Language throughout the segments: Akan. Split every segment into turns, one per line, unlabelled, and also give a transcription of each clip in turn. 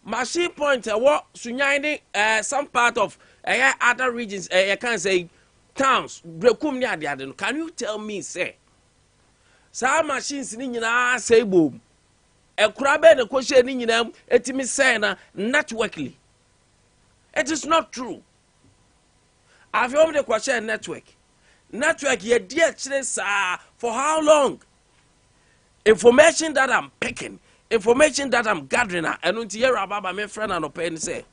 machine point what Sunyani some part of other regions I can say towns brekum ni ade no. Can you tell me say some machines ni nyina say boom e kura be na kwhye ni nyina etimi say na networkly? It is not true. I've only kwhye network ye dear chile for how long? Information that I'm picking, information that I'm gathering, and until you about my friend and open say,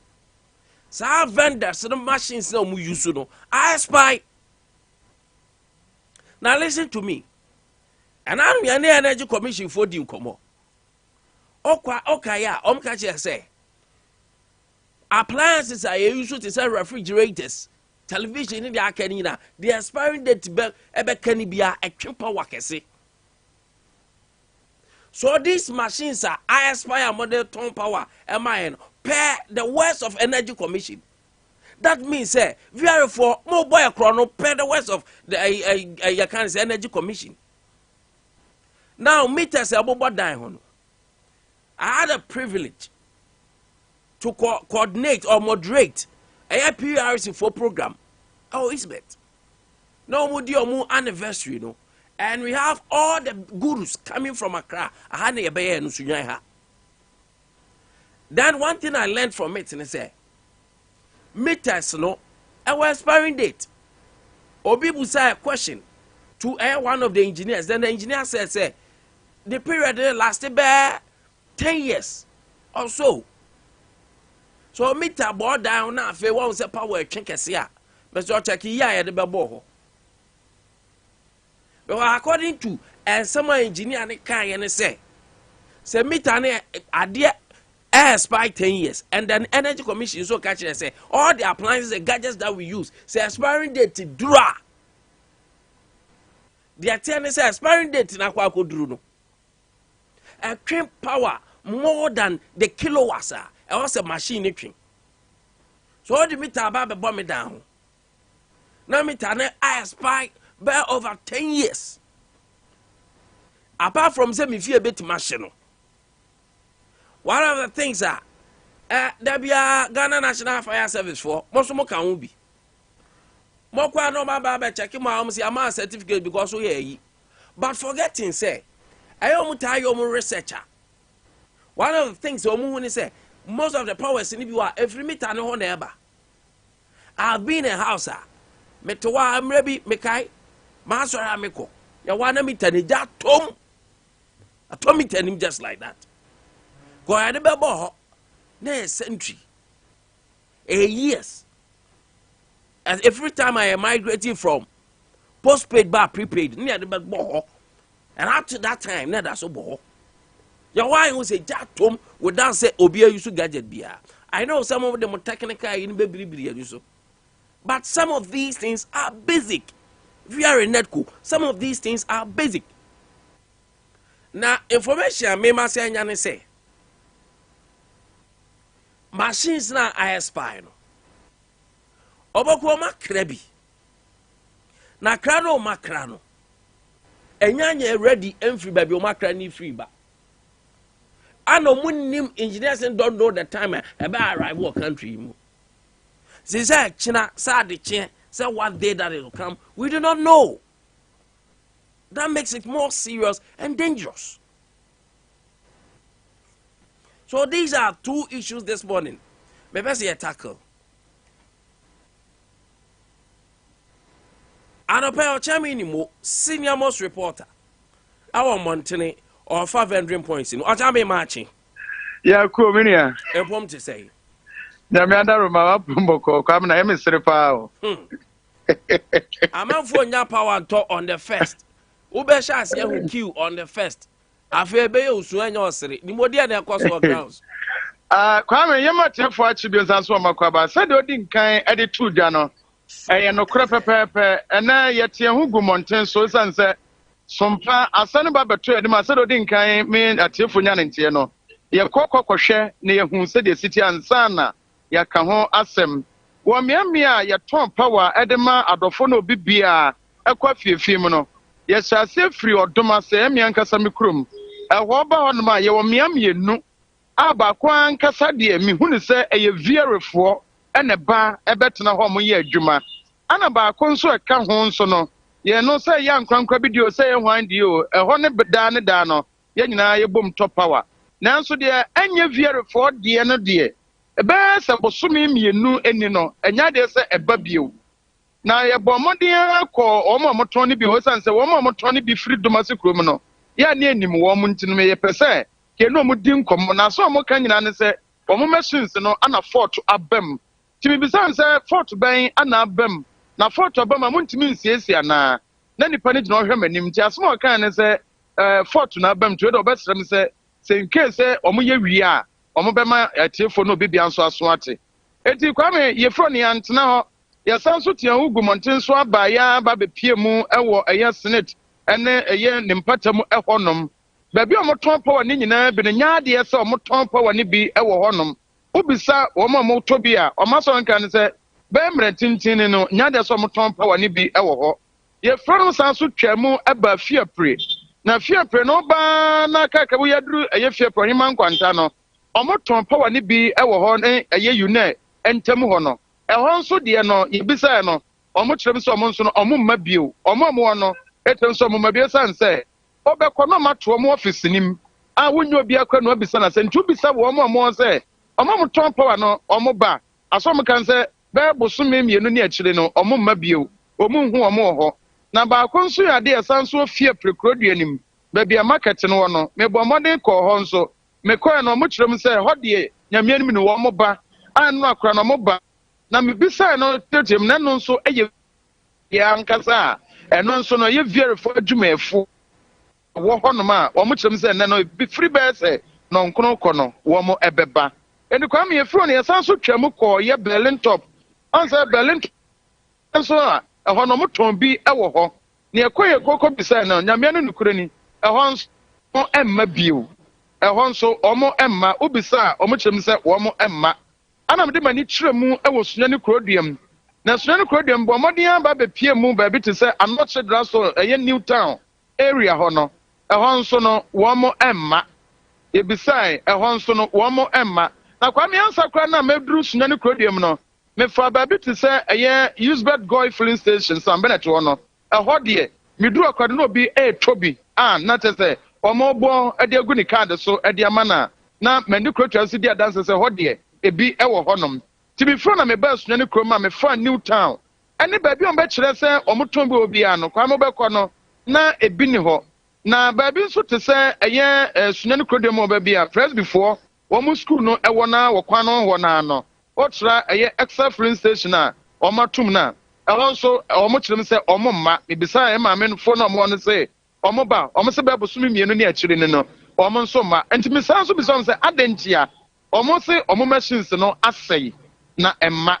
some vendors, some machines no mu use no. I spy. Now listen to me. And I'm the energy commission for you come on. Okay, yeah, catch say. Appliances are used to sell refrigerators, television in the Akanina. The expiring date ebe canibia a triple wakese. So these machines are I aspire model ton power MIN per the words of Energy Commission. That means very for mobile chrono per the words of the Energy Commission. Now meters about down. I had a privilege to coordinate or moderate a PRC4 program. Oh, Isbeth. No more anniversary, no. And we have all the gurus coming from Accra. Then one thing I learned from it is meters no our expiring date. Obi say a question to one of the engineers. Then the engineer says the period lasted by 10 years or so. So meter board down now if you want to power check here. Mr. Check here the babo. But according to some engineer can say meter ne Adea expire 10 years, and then Energy Commission so catch and say all the appliances and gadgets that we use say expiring date to draw. The attorney say expiring date na kwa koduru no. A train power more than the kilowatts and also machine train. So all the meter about bomb me down. Now meter ne I expire by over 10 years. Apart from them, if you a bit machine. One of the things are there be a Ghana National Fire Service for most of them be. More quite no baba checking my arms, a certificate because we are. But forgetting say, I almost tell you researcher. One of the things you say, most of the powers in you are every meter no neighbor. I've been a house. Metoa I'm ready, Mekai. Master Amiko, you want me to that Tom? I told me tell him just like that. Go ahead, Babo. Next century. Years. And every time I am migrating from postpaid bar prepaid, near the Babo. And up to that time, never so bo. Your wife will say that Tom without say Abia used to gadget beer. I know some of them are technical in baby, but some of these things are basic. If you are a netco, some of these things are basic. Now, information may say machines now I expire. Oboko makrebi. Na krano makrano. Enyanye ready and free baby makrani free ba. Ano munim engineers don't know the time about arrive what country. Since China sad the chain. Say what day that it will come, we do not know. That makes it more serious and dangerous. So these are two issues this morning. Maybe see a tackle. And a pair of chairman, senior most reporter. Our Montane or 500 points in Ojame marching.
Yeah, cool, Minia.
A poem to say.
Namanda Roma Pumboko, come na emissary power.
I'm out for your power talk on the first. Ubesha say who queue on the first. Afebe usuenyo siri. Ni modia na course of grounds.
Kwame yema tefo achibi sanso makwaba. Said odin kan edi tu dia no. No kra pepepe ena yetie hu gu monten so sanse sompa asane ba beto edi ma said odin kan me atiefo nya ntie no. Ye kokokwohwe na ye hu se de city ansana ya ka ho asem. Wo miamia ye ton power edema adofo no bibia ekwa fiefiem no. Ye sha se free odoma se miankasa mikrom. Eho ba ho no ma ye wo miamie nu Baako ankasa deɛ mehunu sɛ ɛyɛ vierefoɔ ɛna ba ɛbɛtena hɔ mo yɛ adwuma. Ana baako nso ɛka ho nso no, yɛ no sɛ yɛ ankrankra bi deɛ sɛ yɛ hwan deɛ o, ɛhɔ ne daa no, yɛ nyinaa yɛbom top power. Nanso deɛ ɛnyɛ vierefoɔ deɛ no deɛ, ɛbɛyɛ sɛ bosome mmienu ani no, ɛnya deɛ sɛ ɛba bio. Na yɛbɔ mmɔden akɔ wɔn a wɔtɔn no bi hɔ san sɛ wɔn a wɔtɔn no bi firi domasi kurom no, yɛ ne anim wɔn mu nti no yɛpɛ sɛ kenu ɔmo di nkɔmmɔ na so ɔmo ka nyinaa ne sɛ ɔmo machines no ana fort abam. Timi bisan sɛ fort bɛn ana abam. Na fort abam a montimi nsiesie ana. Na nipa ne gyina ɔhwɛ m'anim nti asɛm a ɔka ne sɛ fort na abam tuo de ɔbɛsrɛ me sɛ nke sɛ ɔmo yɛ wie a ɔmo bɛma atiefo no obi bia nso aso ate. Enti kwame yɛfrɛ ne yɛntena hɔ. Yɛsan so tia ho gumɔnten so aba ya ba bepie mu ɛwɔ ɛyɛ senate ɛne ɛyɛ ne mpata mu ɛhɔnom. Baabi a wɔtɔn power ne nyinaa bi ne nyaadeɛ sɛ wɔtɔn power ne bi ɛwɔ hɔnom. Obisa wɔn a wɔtɔ bi a ɔmasɔ nka ne sɛ bɛyɛ mmerɛ tenten no nyaadeɛ sɛ wɔtɔn power ne bi ɛwɔ hɔ. Yɛfrɛ no san so twa mu ɛba fiapre. Na fiapre no ba na kaka wo yɛduru ɛyɛ fiapre ɔhema nkwanta no. Wɔtɔn power ne bi ɛwɔ hɔ ne ɛyɛ une ɛntɛm hɔ no. Ɛhɔ nso deɛ no yɛbisa no ɔmo kyerɛ m sɛ ɔmo nso no ɔmo mma bio ɔmo wɔ no ɛtɛm sɛ ɔmo mma bio san sɛ ɔbɛkɔ no mato ɔmo office nim a wonyo obi akɔ no abisa na sɛ ntu bisa wɔ ɔmo sɛ ɔmo tɔn power no ɔmo ba aso ɔmo kan sɛ bɛɛ bosome mmienu ne akyire no ɔmo mma bio ɔmo hu ɔmo wɔ hɔ na baako nso yɛ ade ɛsan so fie prekodua nim baabi a market no wɔ no mebɔ mmɔden kɔ hɔ nso mekɔɛ no ɔmo kyerɛ m sɛ hɔ deɛ nyamea nim ne wɔn ba a no akora no ɔmo ba na mebisa no tetem na no nso ɛyɛ yɛ ankasa a ɛno nso no yɛ verifo adwumayɛfo wɔ hɔnom a wɔn kyerɛ m sɛ ɛnɛ no firi bɛyɛ sɛ nɔnkono kɔ no wɔn ɛbɛba ɛni kwame yɛfiri no yɛsan so twa mu kɔ yɛ berlin top ɔnsɛ berlin top nso a ɛhɔ no tɔn bi ɛwɔ hɔ na yɛkɔ yɛ kɔkɔ bisa no nyamea no nukuri ni ɛhɔ nso ɛmma bio ɛhɔ nso wɔn ɛmma obisa a wɔn kyerɛ m sɛ wɔn ɛmma ana mede mani kyerɛ mu ɛwɔ Sunyani kuroduam na Sunyani kuroduam bɔ mmɔden aba bepie mu baabi te sɛ anɔkye dra so ɛyɛ new town area hɔ no ɛhɔ nso no wɔn ɛmma ebisae ɛhɔ nso no wɔn ɛmma na kwame ansa kora na mɛduru Sunyani kuroduam no mefa baabi te sɛ ɛyɛ Usbert Goy filling station sambenet hɔ no ɛhɔ deɛ meduru akwade no obi ɛɛtɔ bi a na te sɛ wɔn bɔ ɛde agu ne card so ɛde ama na mɛni kurotua so di adanse sɛ hɔ deɛ ebi ɛwɔ hɔnom ti bi fro na me ba Sunyani kurom a me fa new town ɛne baabi on bɛkyerɛ sɛ ɔmo tɔn bi obi ano kwa mo bɛkɔ no na ebi ni hɔ na baabi nso te sɛ ɛyɛ Sunyani kurom ɔba bi a presbyfoɔ wɔn school no ɛwɔ na wɔkwan no hɔ na ano ɔtra ɛyɛ extra filling station a ɔmo atum na ɛhɔ nso ɔmo kyerɛ m sɛ ɔmo mma mebisa ɛ maame no fo na ɔmo no sɛ ɔmo ba ɔmo sɛ bɛbo sumi mmienu ne akyire ne no ɔmo nso mma enti misa nso bisa sɛ adentia ɔmo se ɔmo machines no asɛe na ɛmma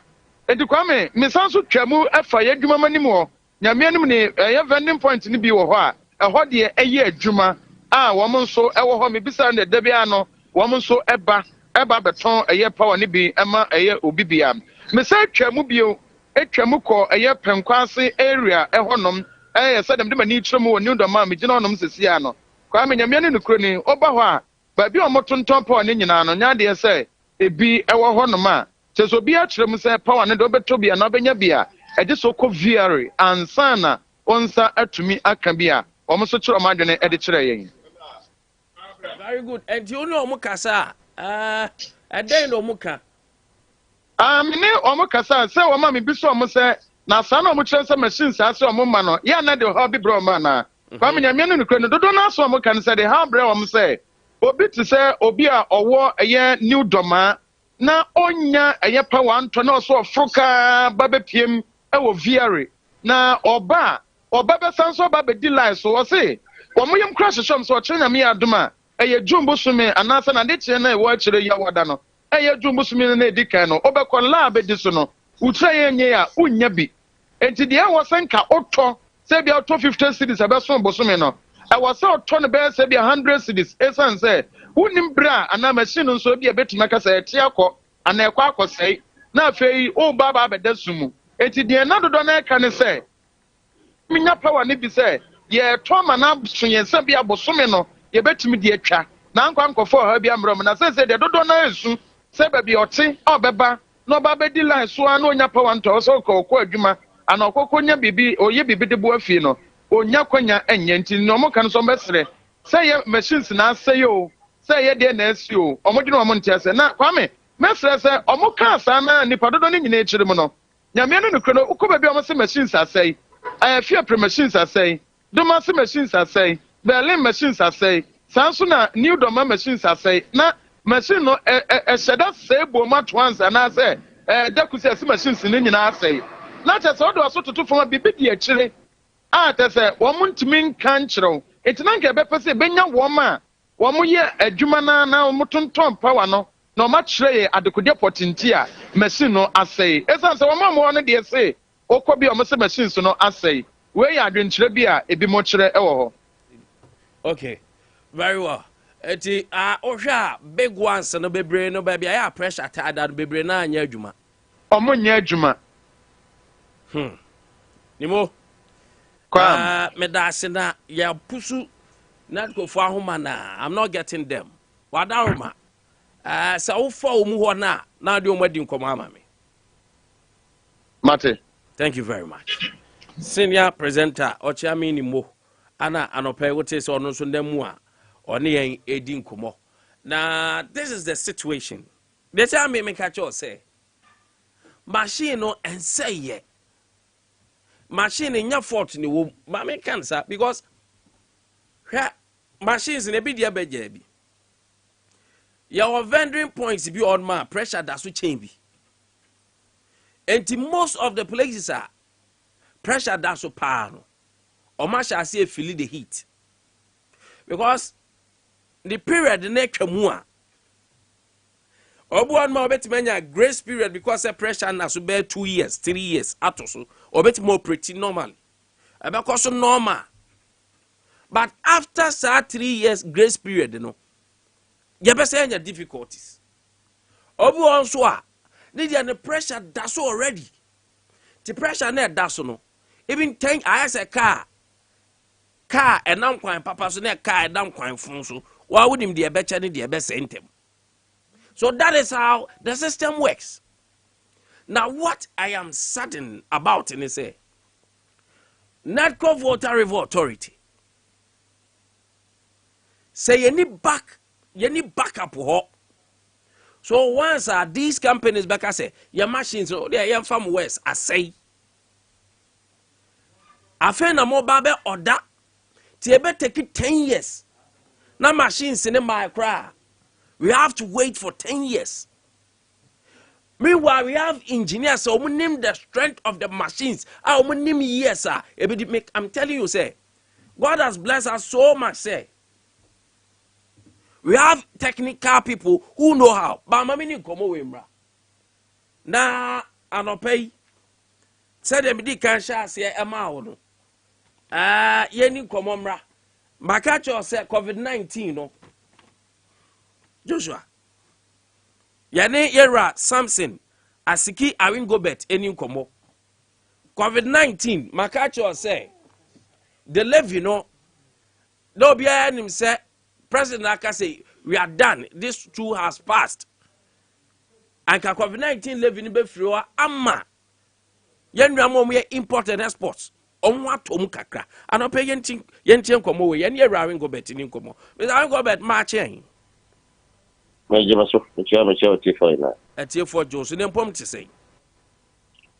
enti kwame misa nso twa mu ɛfa yɛ adwuma manim hɔ nyamea nim ne ɛyɛ vending point ne bi wɔ hɔ a ɛhɔ deɛ ɛyɛ adwuma a wɔmo nso ɛwɔ hɔ mebisa no da bia no wɔmo nso ɛba bɛtɔn ɛyɛ power ne bi ɛma ɛyɛ obi bia misa twa mu bio etwa mu kɔ ɛyɛ pɛnkwase area ɛhɔnom ɛyɛ sɛ dem de mani kyerɛ mu wɔ new doma megyina hɔnom sesia no kwame nyamea ne nokuro ni ɔba hɔ a baabi a ɔmotontɔn power ne nyinaa no nyadeɛ sɛ ebi ɛwɔ hɔnom a kyɛ sɛ obi akyerɛ mu sɛ power ne de ɔbɛtɔ bi a na ɔbɛnya bi a ɛgye so kɔ VR ansa na ɔnsa atumi aka bi a ɔmo so kyerɛ ɔmo adwene ɛde kyerɛ yɛn.
Very good. And you know ɔmo kasa ɛdɛn na ɔmo ka.
Mene ɔmo kasa sɛ ɔmo a mebi so ɔmo sɛ na saa na ɔmo kyerɛ sɛ machine saa sɛ ɔmo ma no yɛ ana de ɔha bi brɛ ɔmo ana. Kwame nyamea no nokura no dodo no aso ɔmo ka no sɛ de ha brɛ ɔmo sɛ obi te sɛ obi a ɔwɔ ɛyɛ new doma na onya ɛyɛ power antɔ na ɔso ɔfroka ba bepiem ɛwɔ VR na ɔba bɛsan so ɔba bɛdi line so ɔse wɔn yɛm kura hyehyɛ so ɔkyerɛ nyame yɛ adom a ɛyɛ June bosome anaasɛ na de kyerɛ na ɛwɔ akyerɛ yi awɔda no ɛyɛ June bosome na edi kan no ɔbɛkɔ la abɛdi so no wutura yɛ nye a unya bi enti deɛ ɛwɔ sɛ nka ɔtɔ sɛ bia ɔtɔ 50 cities ɛbɛso bosome no ɛwɔ sɛ ɔtɔ no bɛyɛ sɛ bia 100 cities ɛsan sɛ wonim bra ana machine nso bi ɛbɛtumi aka sɛ ɛte akɔ ana ɛkɔ akɔsɛe na afei ɔba ba abɛda sumu enti deɛ na dodo na ɛka ne sɛ minya power ne bi sɛ yɛtɔ ma na so yɛn sɛ bia bosome no yɛbɛtumi de atwa na nkwa nkofo ha bia mrom na say de dodo na esu say ba bi oti obeba no ba be di line so na onya power nto so ko adwuma ana okokonya bibi oye bibi de bo afie no onya kwanya enye nti no mo kan so mesre say machines na say o say ye de na asi o omodwene omo ntiase na kwame mesre say omo ka asa na nipa dodo ni nyina echire mu no nyame no nukro no ukoba bi omo say machines asay fear pre machines asay domasi machines asay Berlin machines asay sanso na new doma machines asay na machine no sheda say boma twans na say dakusi as machines ni nyina asay na te say odo so tutu foma bibi di akire a te say wo muntimi nkan kyerɛw etina nka be pese benya wo ma wo mo ye adwuma na wo tonton power no na ma kyerɛ adekode potinti a machine no asay esan say wo ma mo no de say okobi o mo say machines no asay we ya adwenkyerɛ bi a ebi mo kyerɛ ɛwɔ hɔ.
Okay, very well. Eti ohwa big ones no bebre no baby I pressure tada no bebre na anya adwuma.
Omo nya adwuma.
Nimo.
Kwam.
Me da se na ya pusu na go for ahoma na I'm not getting them. Wadaroma. Sa wo fa omu ho na de omadi nkomo ama me.
Mate.
Thank you very much. Senior presenter Ochiami Nimo. Ana anope wote so no so ndemu a one yen edi nkomo. Na this is the situation. They tell me catch you say machine no and say ye machine in your fault ni wo ma me can say because machines in a bit dia beje bi your vending points be on ma pressure that so change bi and most of the places are pressure that so power no or ma shall say feel the heat because the period the next mu a obu on ma obetimanya grace period because the pressure na so be 2 years 3 years atoso obetimo pretty normally ebeko so normal but after 3 years grace period no you be say difficulties obu on so a need the pressure that so already the pressure na that so no even 10 I say car enam kwan papa so na car enam kwan fun so wa wonim de ebecha ne de ebesentem. So that is how the system works. Now what I am certain about in is Natco Water River Authority say you need backup ho. So once these companies back I say your machines they are from west I say afena mo babe order ti ebe take it 10 years na machines in my cry we have to wait for 10 years. Meanwhile, we have engineers so we name the strength of the machines. We name years I'm telling you, say, God has blessed us so much, say. We have technical people who know how. But mami come away, na anopay. Say them di can share say no. Yeni come omra. Makacho say COVID-19 no. Joshua. Yane era Samson asiki Awingobet eni nkomo. COVID-19 makacho say the levy no be him say President Aka say we are done. This too has passed. And COVID-19 levy ni be free ama. Yenwa mo ye import and exports. Onwa tom kakra. Anope yentin nkomo we yen era Awingobet eni nkomo. Mr. Awingobet ma chen.
Majimaso, mchia tifo ina.
Tifo Johnson, mpom to say.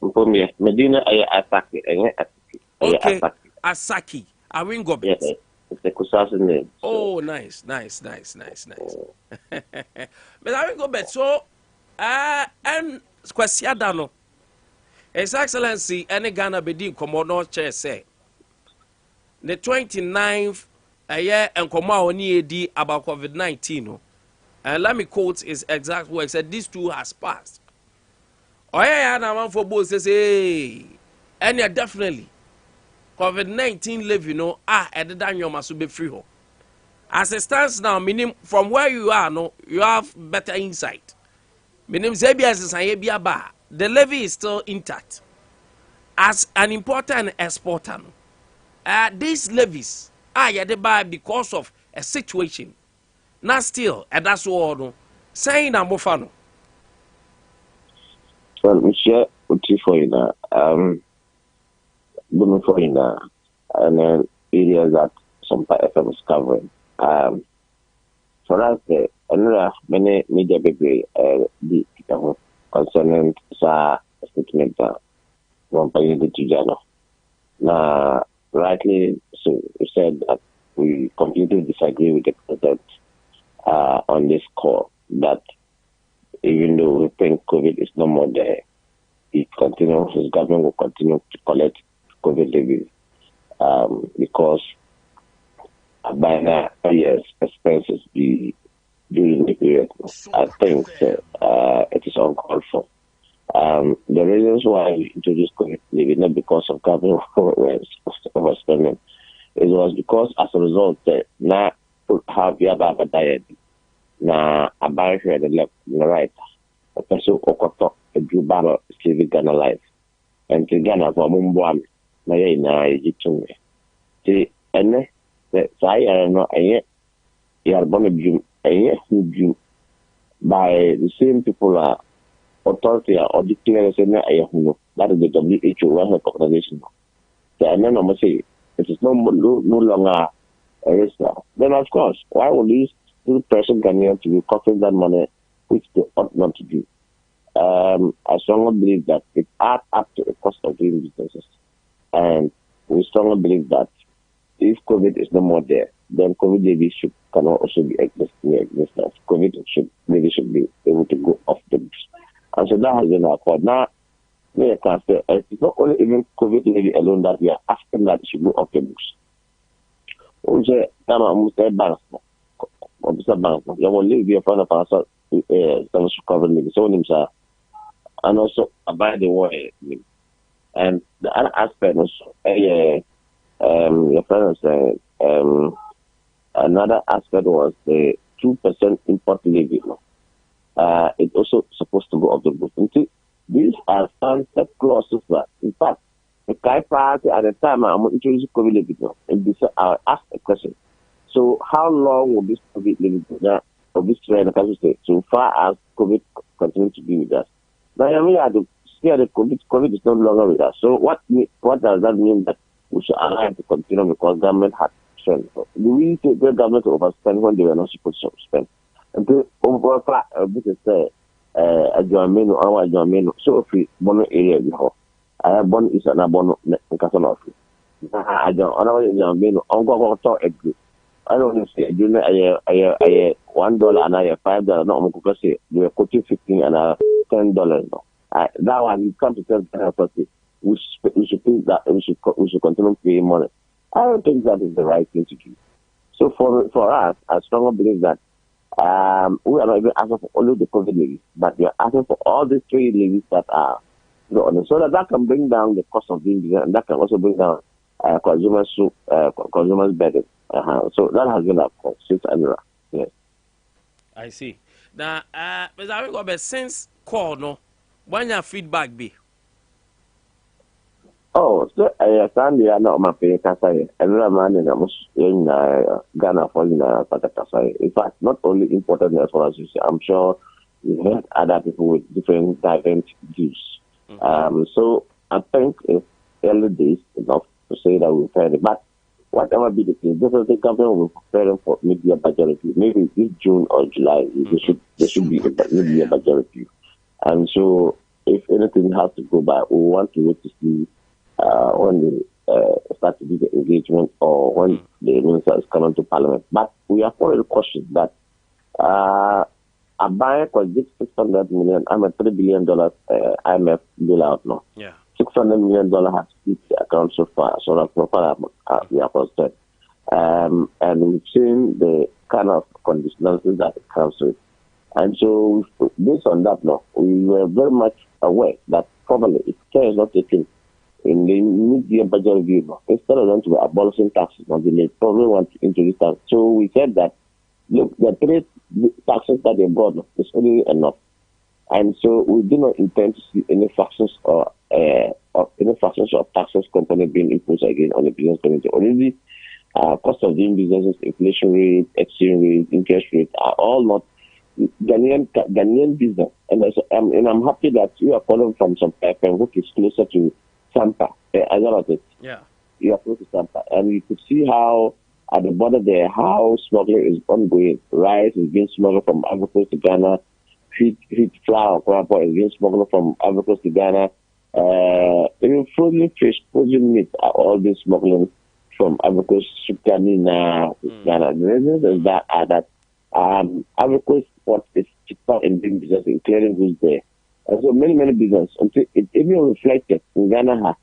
Mpom Medina aya Asaki, Asaki.
Okay, Asaki, Awingobet.
Yes, it's a Kusasa name.
Oh, nice. But Awingobet, so, and Squasiadano, His Excellency, any Ghana Bedin Commodore Chair say, the 29th, a year and Komao di about COVID-19. And let me quote his exact words. Said this too has passed. Oh yeah, na man for both say, and yeah, definitely COVID-19 live, at the Daniel must be free. As it stands now, meaning from where you are, no, you have better insight. Meaning the levy is still intact. As an important exporter, these levies are they buy because of a situation. na still ɛda so wɔ no sɛn na mofa no.
Well, we share uti for you now. Booming for you now, and then areas that Sompa FM is covering. For us, another many media baby the concerning sa statement one by the Tijano. Now, rightly, so we said that we completely disagree with the president on this call that even though we think COVID is no more there, his government will continue to collect COVID levies because by now, yes, expenses be during the period. I think it is uncalled for. The reasons why we introduced COVID levy, not because of government overspending, it was because as a result, now have you ever diet? Na Abia here the left and the right. A person okoto a blue banner saving Ghana life. And to Ghana for Mumbuam, na ye na yitunge. See, and the sire no a year born a dream, a year who dream by the same people are authority or declare a year. That is the WHO World Health Organization. So I know say it is no longer a risk now. Then of course, why would these person Ghanaian to be costing that money, which they ought not to do? I strongly believe that it adds up to a cost of doing businesses. And we strongly believe that if COVID is no more there, then COVID levy cannot also be existence. COVID should be able to go off the books. And so that has been our call. Now, we can say it's not only even COVID levy alone that we are asking that it should go off the books. We say, banks. Officer bank, you will leave your friend of us, service recovery, so himself, and also abide the way. And the other aspect was, your friend said, another aspect was the 2% import levy. It's also supposed to go off the book. These are sunset clauses that, in fact, the Kai party at the time I'm introducing COVID levy, and I'll ask a question. So how long will this COVID limit or this trend so far as COVID continues to be with us? Now we have to see that COVID is no longer with us. So what does that mean that we should allow it to continue because government had spent? Do we take the government to overspend when they were not supposed to spend? And to overflow this is a German or a German so if we bono area before. I have one is an abono in Castle. I don't know German on go to a group. I don't say you know $1 and I $5. No, I'm going to say they were quoting $15 and $10. No, that one you come to tell the we should think that we should continue paying money. I don't think that is the right thing to do. So for us, I strongly believe that we are not even asking for only the COVID levies, but we are asking for all the three levies that are so that can bring down the cost of doing business and that can also bring down consumers' burden. So that has been our call since Adea. Yes.
I see. Now, Mr. since call no, when your feedback be?
Oh, so I stand here not my pay Kasai. Another man in Ghana for Kasai. In fact, not only important as far as you say, I'm sure you heard other people with different views. So I think it's early days enough to say that we've heard it. But whatever be the case, definitely government will prepare for media budget review. Maybe this June or July, there should be a media budget review. And so, if anything has to go by, we want to wait to see when they start to do the engagement or when the minister is coming to Parliament. But we have already questioned that Abia could get $600 million. I'm a $3 billion IMF bailout now.
Yeah.
$600 million has hit the account so far. So that's we are concerned. And we've seen the kind of conditionalities that it comes with. And so, based on that, now, we were very much aware that probably if care is not taken in the mid-year budget review, instead of them to be abolishing taxes, now they probably want to introduce taxes. So we said that, look, the three taxes that they brought is only enough. And so we do not intend to see any fractions or any fractions of taxes company being imposed again on the business community. Already, cost of doing businesses, inflation rate, exchange rate, interest rate are all not Ghanaian business. And I'm happy that you are calling from some FM, which is closer to Sompa. I know of it.
Yeah.
You are close to Sompa. And you could see how at the border there, how smuggling is ongoing. Rice is being smuggled from Ivory Coast to Ghana. Wheat flour is being smuggled from Ivory Coast to Ghana. Even frozen fish, frozen meat are all being smuggled from Ivory Coast to Ghana. The reasons is that Ivory Coast port is cheaper in doing business in clearing goods there. And so many businesses, until it even reflected in Ghana,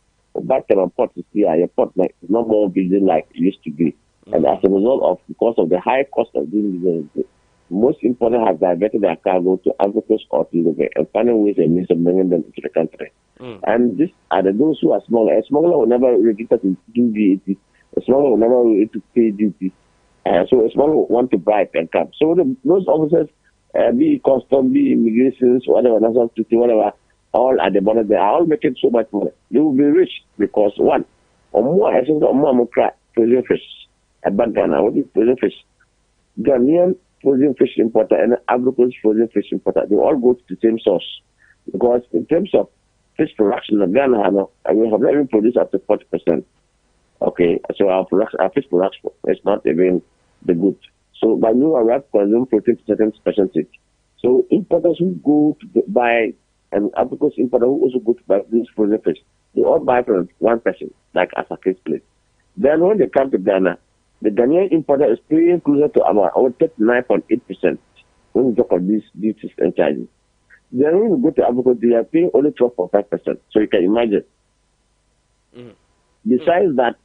back to our port is here, your port like, is not more busy like it used to be. And as a result because of the high cost of doing business, most importers have diverted their cargo to Ivory Coast or to Libya and finding ways and means of bringing them into the country. And these are those who are smaller. A smuggler will never register to do VAT. A smuggler will never register to pay duty. So a smuggler will want to bribe and come. So those officers, be custom, be immigrations, whatever, national security, whatever, all at the border, they are all making so much money. They will be rich because one, or more essence or more cry, frozen fish. About Ghana, what is frozen fish? Ghanaian frozen fish importer and Ivory Coast frozen fish importer, they all go to the same source. Because in terms of fish production in Ghana, we have not even produced up to 40%. Okay, so our fish production is not even the good. So by now, we have to consume protein to certain specialties. So importers who go to buy, and Ivory Coast importers who also go to buy these frozen fish, they all buy from one person, like as a case place. Then when they come to Ghana, the Ghanaian importer is paying closer to about 39.8% when you talk of these duties and charges. Then when you go to Africa, they are paying only 12.5%. So you can imagine. Besides that,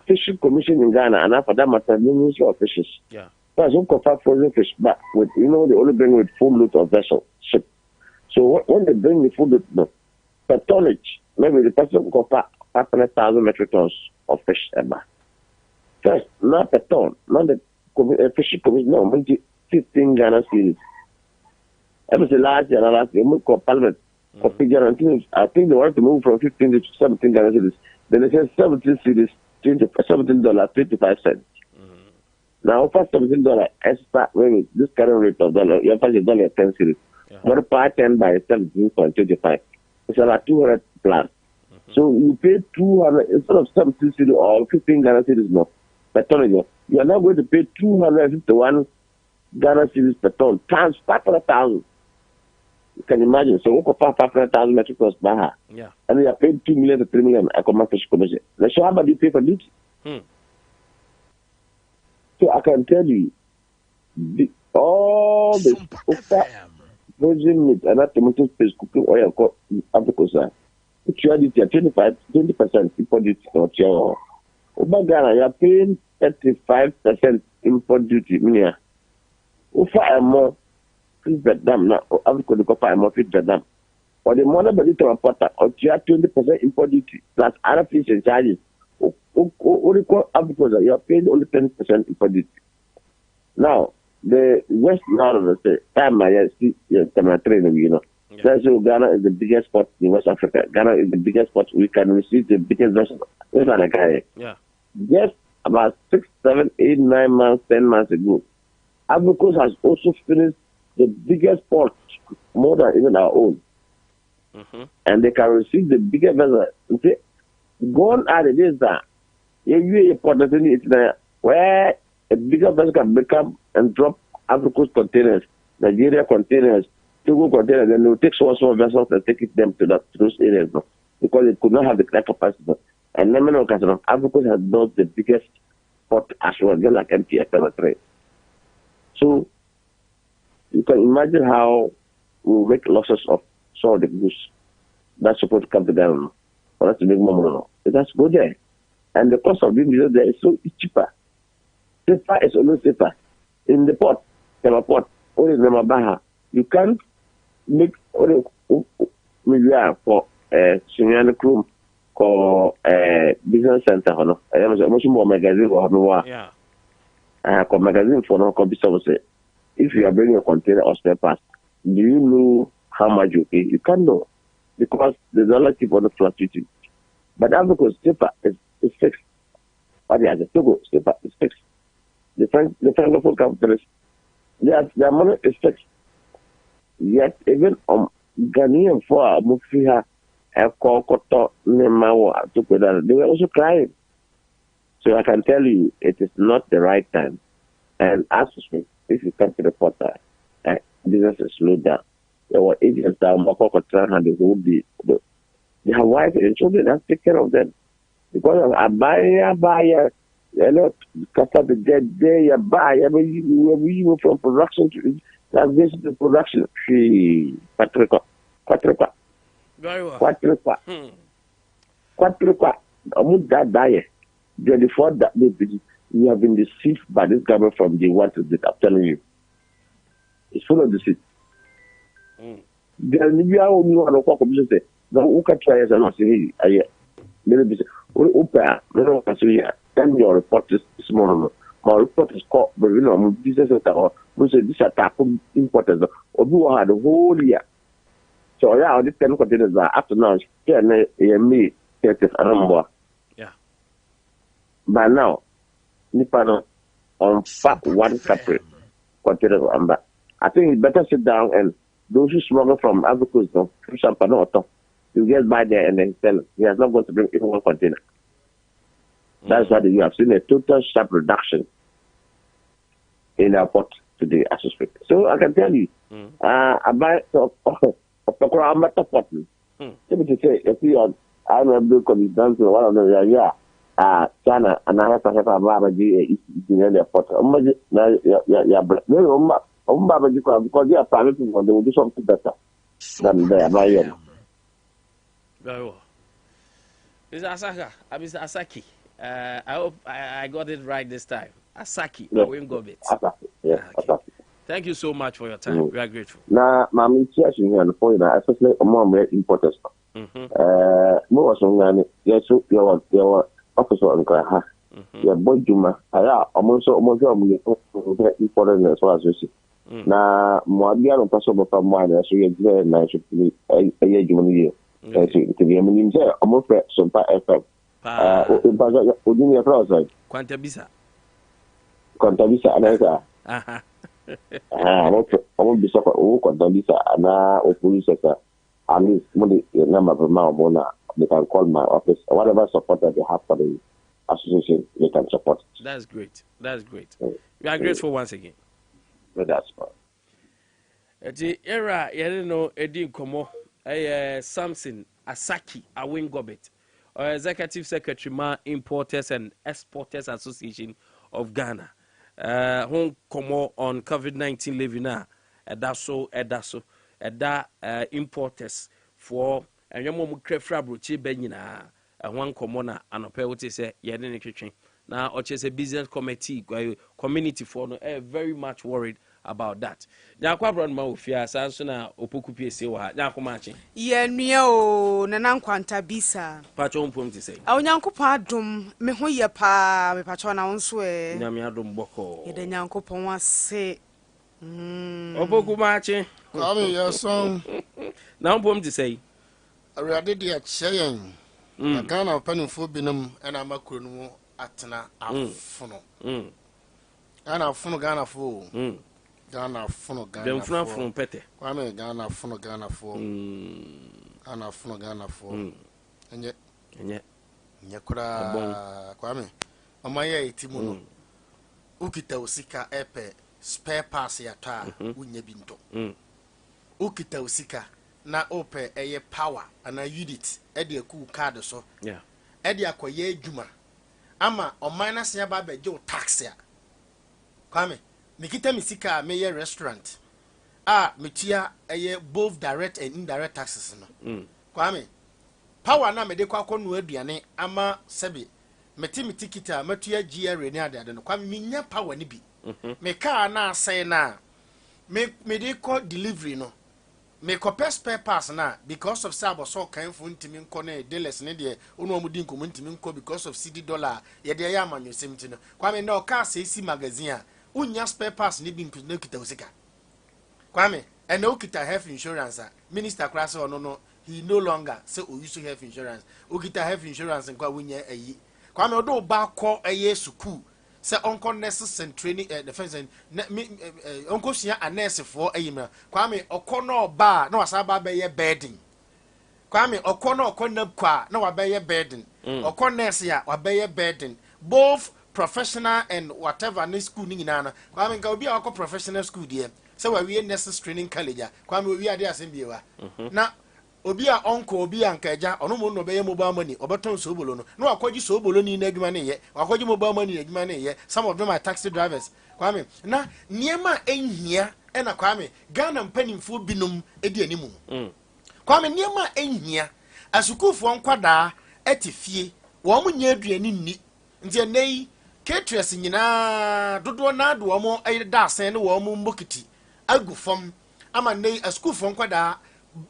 fishing commission in Ghana, and for that matter, Ministry of Fishes.
Yeah.
That's who confirm frozen fish, but with they only bring with full load of vessel ship. So when they bring the full load, per tonnage, maybe the person will confirm 500,000 metric tons of fish ever. First, not per ton, not the fishing commission, no, 15 Ghana series. Ever since last year, we call Parliament for figure until I think they want to move from 15 to 17 Ghana series. Then they say 17 series, $17.25. Now, for $17 extra, maybe this current rate of dollar, you have $10 series. Multiply 10 by 17.25. It's about 200 plus. So you pay 200 instead of 17 series or 15 Ghana series more per ton. You are now going to pay 251 Ghana series per ton times 500,000. You can imagine. So we compare 500,000 metric tons by her.
Yeah. And
you are paying 2 million to 3 million a common fish commission. Let's show how much you pay for duty. So I can tell you, all the virgin meat and that tomato paste cooking oil called Africa, which you are duty at 20% import duty or your Ghana, you are paying 35% import duty. Meaning, Ufa more fish Vietnam now, Africa the copper more fish Vietnam. Or the mother body to importer or you are 20% import duty plus other fish and charges. Africa, you are paying only 10% import duty. Now, the West now of the time I see train, That's why Ghana is the biggest port in West Africa. Ghana is the biggest port. We can receive the biggest vessel.
Yeah.
Just about 6, 7, 8, 9 months, 10 months ago, Abia has also finished the biggest port, more than even our own. And they can receive the biggest vessel. Gone are the days that you port where a bigger vessel can become and drop Africa's containers, Nigeria containers, Togo containers, and they will take small vessels and take them to those areas because they could not have the capacity. And many of Africa has built the biggest port as well, just like MTF trade. So you can imagine how we will make losses of some of the goods that's supposed to come to Ghana for us to make more money. It has to go there. And the cost of doing business there is so cheaper. Safer is always safer. In the port, only Baha, you can't make only for Sunyani crew for business center. Much more magazine or magazine for no say if you are bringing a container or spare parts, do you know how much you pay? You can't know because the dollar keep on fluctuating. But Africa's safer is fixed. But they are the Togo is fixed. The Francophone countries, their money is fixed. Yet even Ghanaian for Mufiha, Kokoto, Nemawa, they were also crying. So I can tell you, it is not the right time. And as if you come to the portal, business is slowed down. There were agents that and they will be they have wives and children that take care of them. Because of Abia, a lot after the dead day, Abia, we move from production to basically production. Quatrica.
Very well.
Quatrica. Among that diet, 24 that we have been deceived by this government from day one to this. I'm telling you. It's full of deceit. There will be a new commission say, who can try as an Aussie? Maybe send your report this morning. My report is called business who said this attack importers or who had the whole year. So yeah, this 10 containers are up to now. Me,
yeah.
By now, Nipano on one separate container amber. I think it's better sit down and those who smuggle from Africa from Sompa or top, you get by there and then sell it. He has not going to bring even one container. That's why you have seen a total sharp reduction in our port today, I suspect. So I can tell you, I buy I'm not a port. Let me say, if you are, I'm a blue coming down to one of the China and I have to have a Babaji in the airport. Because they are private people, they will do something better than they are buying.
Very well. Mr. Asaka, Mr. Asaki. I hope I got it right this time. Asaki,
yes.
Awingobit.
Asaki, yes,
Okay.
Asaki.
Thank you so much for your time. We are grateful.
Now, my church in here, especially among importers. More Sunyani, yes, your officer in Kraha. Your boy Juma, I almost important as well as you see. Now, Mwabia on possible from one, so you're very nice to be a year. To be a minimum, almost Sompa FM.
Nkwantabisa.
Nkwantabisa, and I won't be suffered. Nkwantabisa, and I police sector. At least, money number of Mona, they can call my office. Whatever support that they have for the association, they can support.
That's great. That's great. We are grateful once again.
That's fine.
The era, you know, Eddie Komo, Samson Asaki Awingobit, Executive Secretary, Ma Importers and Exporters Association of Ghana. Home Komo on COVID-19 living now. Edaso, importers for and your mom crefra brochi benina, and one commona and a pewote say, Yadin kitchen. Now, or a business committee, community for no, very much worried about that. Now, Quabron Mafia, Sansona, Opokupi, Sewa, Nakomachi.
Yenio, Nkwantabisa.
Patron Pum to say.
Our Yanko Padum, Mehoya Pa, me patron on swear.
Namiadum Boko.
Yet the Yanko Pon say.
Opokumachi.
Come here, son.
Now, Pum to say.
I read the saying. I can't open for Binum and I'm a crunu atena afuno. Ghana funo Ghana fo. Ghana funo Ghana.
Dem funo from Pete.
Kwame Ghana funo Ghana fo. Ghana funo Ghana fo. Enye. Nye kura Kwame. Mama ye itimuno. Ukita usika epe spare parts ya ta unye binto. Ukita usika na ope eye power ana unit ede ku card so.
Yeah.
Ede akoye adwuma. Ama o minus ya ba beje tax ya. Kwame, mikita misika meye restaurant. Metia eye both direct and indirect taxes no. Kwame, power na me de kwa akonu aduane ama sebe meti tikita metua GRA ni ade no. Kwame minya power ni bi. Me car na say na me de call delivery no. Me copy spare parts na because of sabo so kan fu ntimi nko na dealers ne de onu amudi nko ntimi nko because of CD dollar ye de ya manyo semti no. Kwame na o car say si magazine a unya spare parts ni bi na kita usika. Kwame and no kita health insurance a minister class no he no longer say o use health insurance. O kita health insurance nkwa wunya ayi. kwame odo ba kɔ ɛyɛ school sɛ onko nurses and training defense and onko sua a nurse for ayima kwame okɔ no ba na wasa ba bɛyɛ bedding kwame okɔ no okɔ napkwa na wabɛyɛ bedding okɔ nurse ya wabɛyɛ bedding both professional and whatever na school ni nyina na kwame nka obi a okɔ professional school die sɛ wawie nurses training college kwame obi ade asɛm biewa na obi a onko obi a nkaja ono mo no bɛyɛ mobile money obeton sobolo no na wakɔgi sobolo ni na adwuma ne yɛ wakɔgi mobile money na adwuma ne yɛ some of them are taxi drivers kwame na niema enhia ɛna kwame Ghana mpanimfo binom edi animu kwame niema enhia asukufo nkwadaa etifie wo mo nya aduani ni nti enei caterers nyina dodo na do wo mo da asen ne wo mo mbokiti agufom ama nei asukufo nkwadaa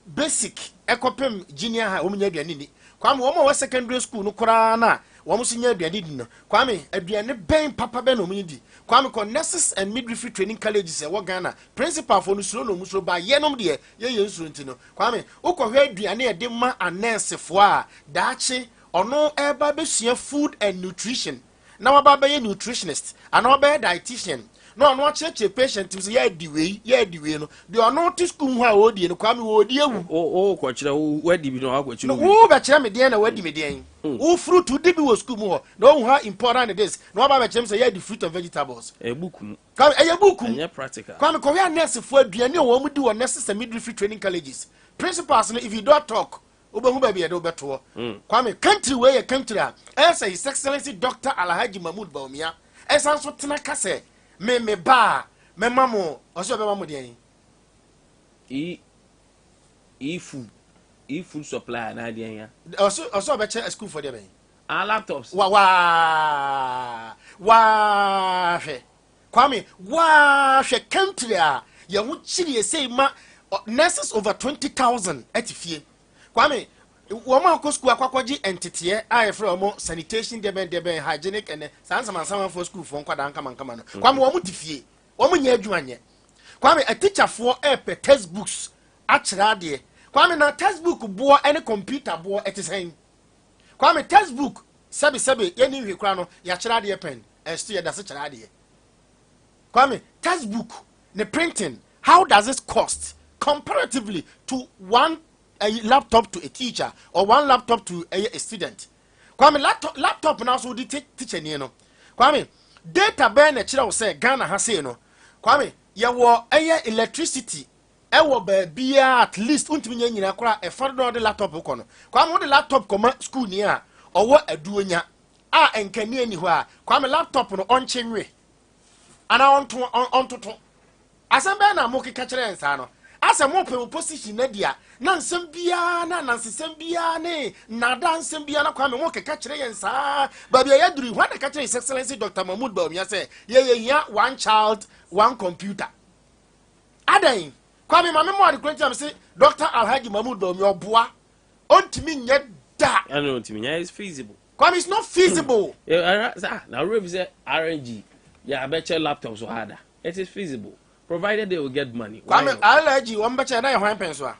basic ekopem junior high omunya aduane ni kwame wo ma secondary school no kora na wo mo sinya aduane di no kwame aduane ben papa ben no munyi di kwame ko nurses and midwifery training colleges e wo Ghana principal for no suro no musuro ba ye nom de ye nsuro nti no kwame ukɔhwe aduane e de ma nurse fo a daache ono eba besua food and nutrition na waba be nutritionist and waba dietitian no cheche patient is ya diwe no the ono to school ho a odi no kwame wo odi ewu
ko kire wo wadi bi no akwachi no
wo be kire me den na wadi me den wo fruit wo dibi wo school mu ho no how important it is no ba be kire say ya the fruit and vegetables
bukum
kwame bukum
anya practical
kwame ko ya nurse fo aduane wo mu di wo nurses and midwifery training colleges principals no if you don't talk obehu ba bia de obeto kwame country we country a say his excellency Dr. Alhaji Mahmoud Bawumia esan so tena kase me ba me mamo oso be mamo de
food supply na de yan
oso be che school for them
laptops
wa hwe kwame wa hwe country a ye hu chiri say ma nurses over 20,000 atifie kwame woman ko school akwakoji entity a efre mo sanitation deben hygienic and sansaman for school for nkwada nkama no kwame wo mutifie wo munya adwuanye kwame a teacher for pe textbooks akira de kwame na textbook bo any computer bo etisen kwame textbook sabi ye ni hwe kra no ya kira de pen estu ye da se kira de kwame textbook the printing how does it cost comparatively to one a laptop to a teacher or one laptop to a student kwame laptop now so the teacher ni no kwame data ben na kira wo say Ghana ha say no kwame ye wo electricity e wo ba bia at least untimi nyina kora e for no the laptop ko no kwame wo the laptop koma school ni a owo aduonya a enkani ani ho a kwame laptop no onchenwe ana ontoto asembe na mo kika kire nsa no asa mo pe position na dia na nsem bia na nansem bia ne na da nsem bia na kwame mo keka kire yensa ba bia yaduri hwa na ka kire his excellency Dr. Mahmoud Bawumia say ye one child one computer adan kwame mame mo ade kwenti am say Dr. Alhaji Mahmoud Bawumia oboa ontimi nye da
I know ontimi nya is feasible
kwame it's not feasible
now we say RNG yeah better laptops so harder it is feasible provided they will get money
kwame Alhaji wo mbeche na ye hwan pen so a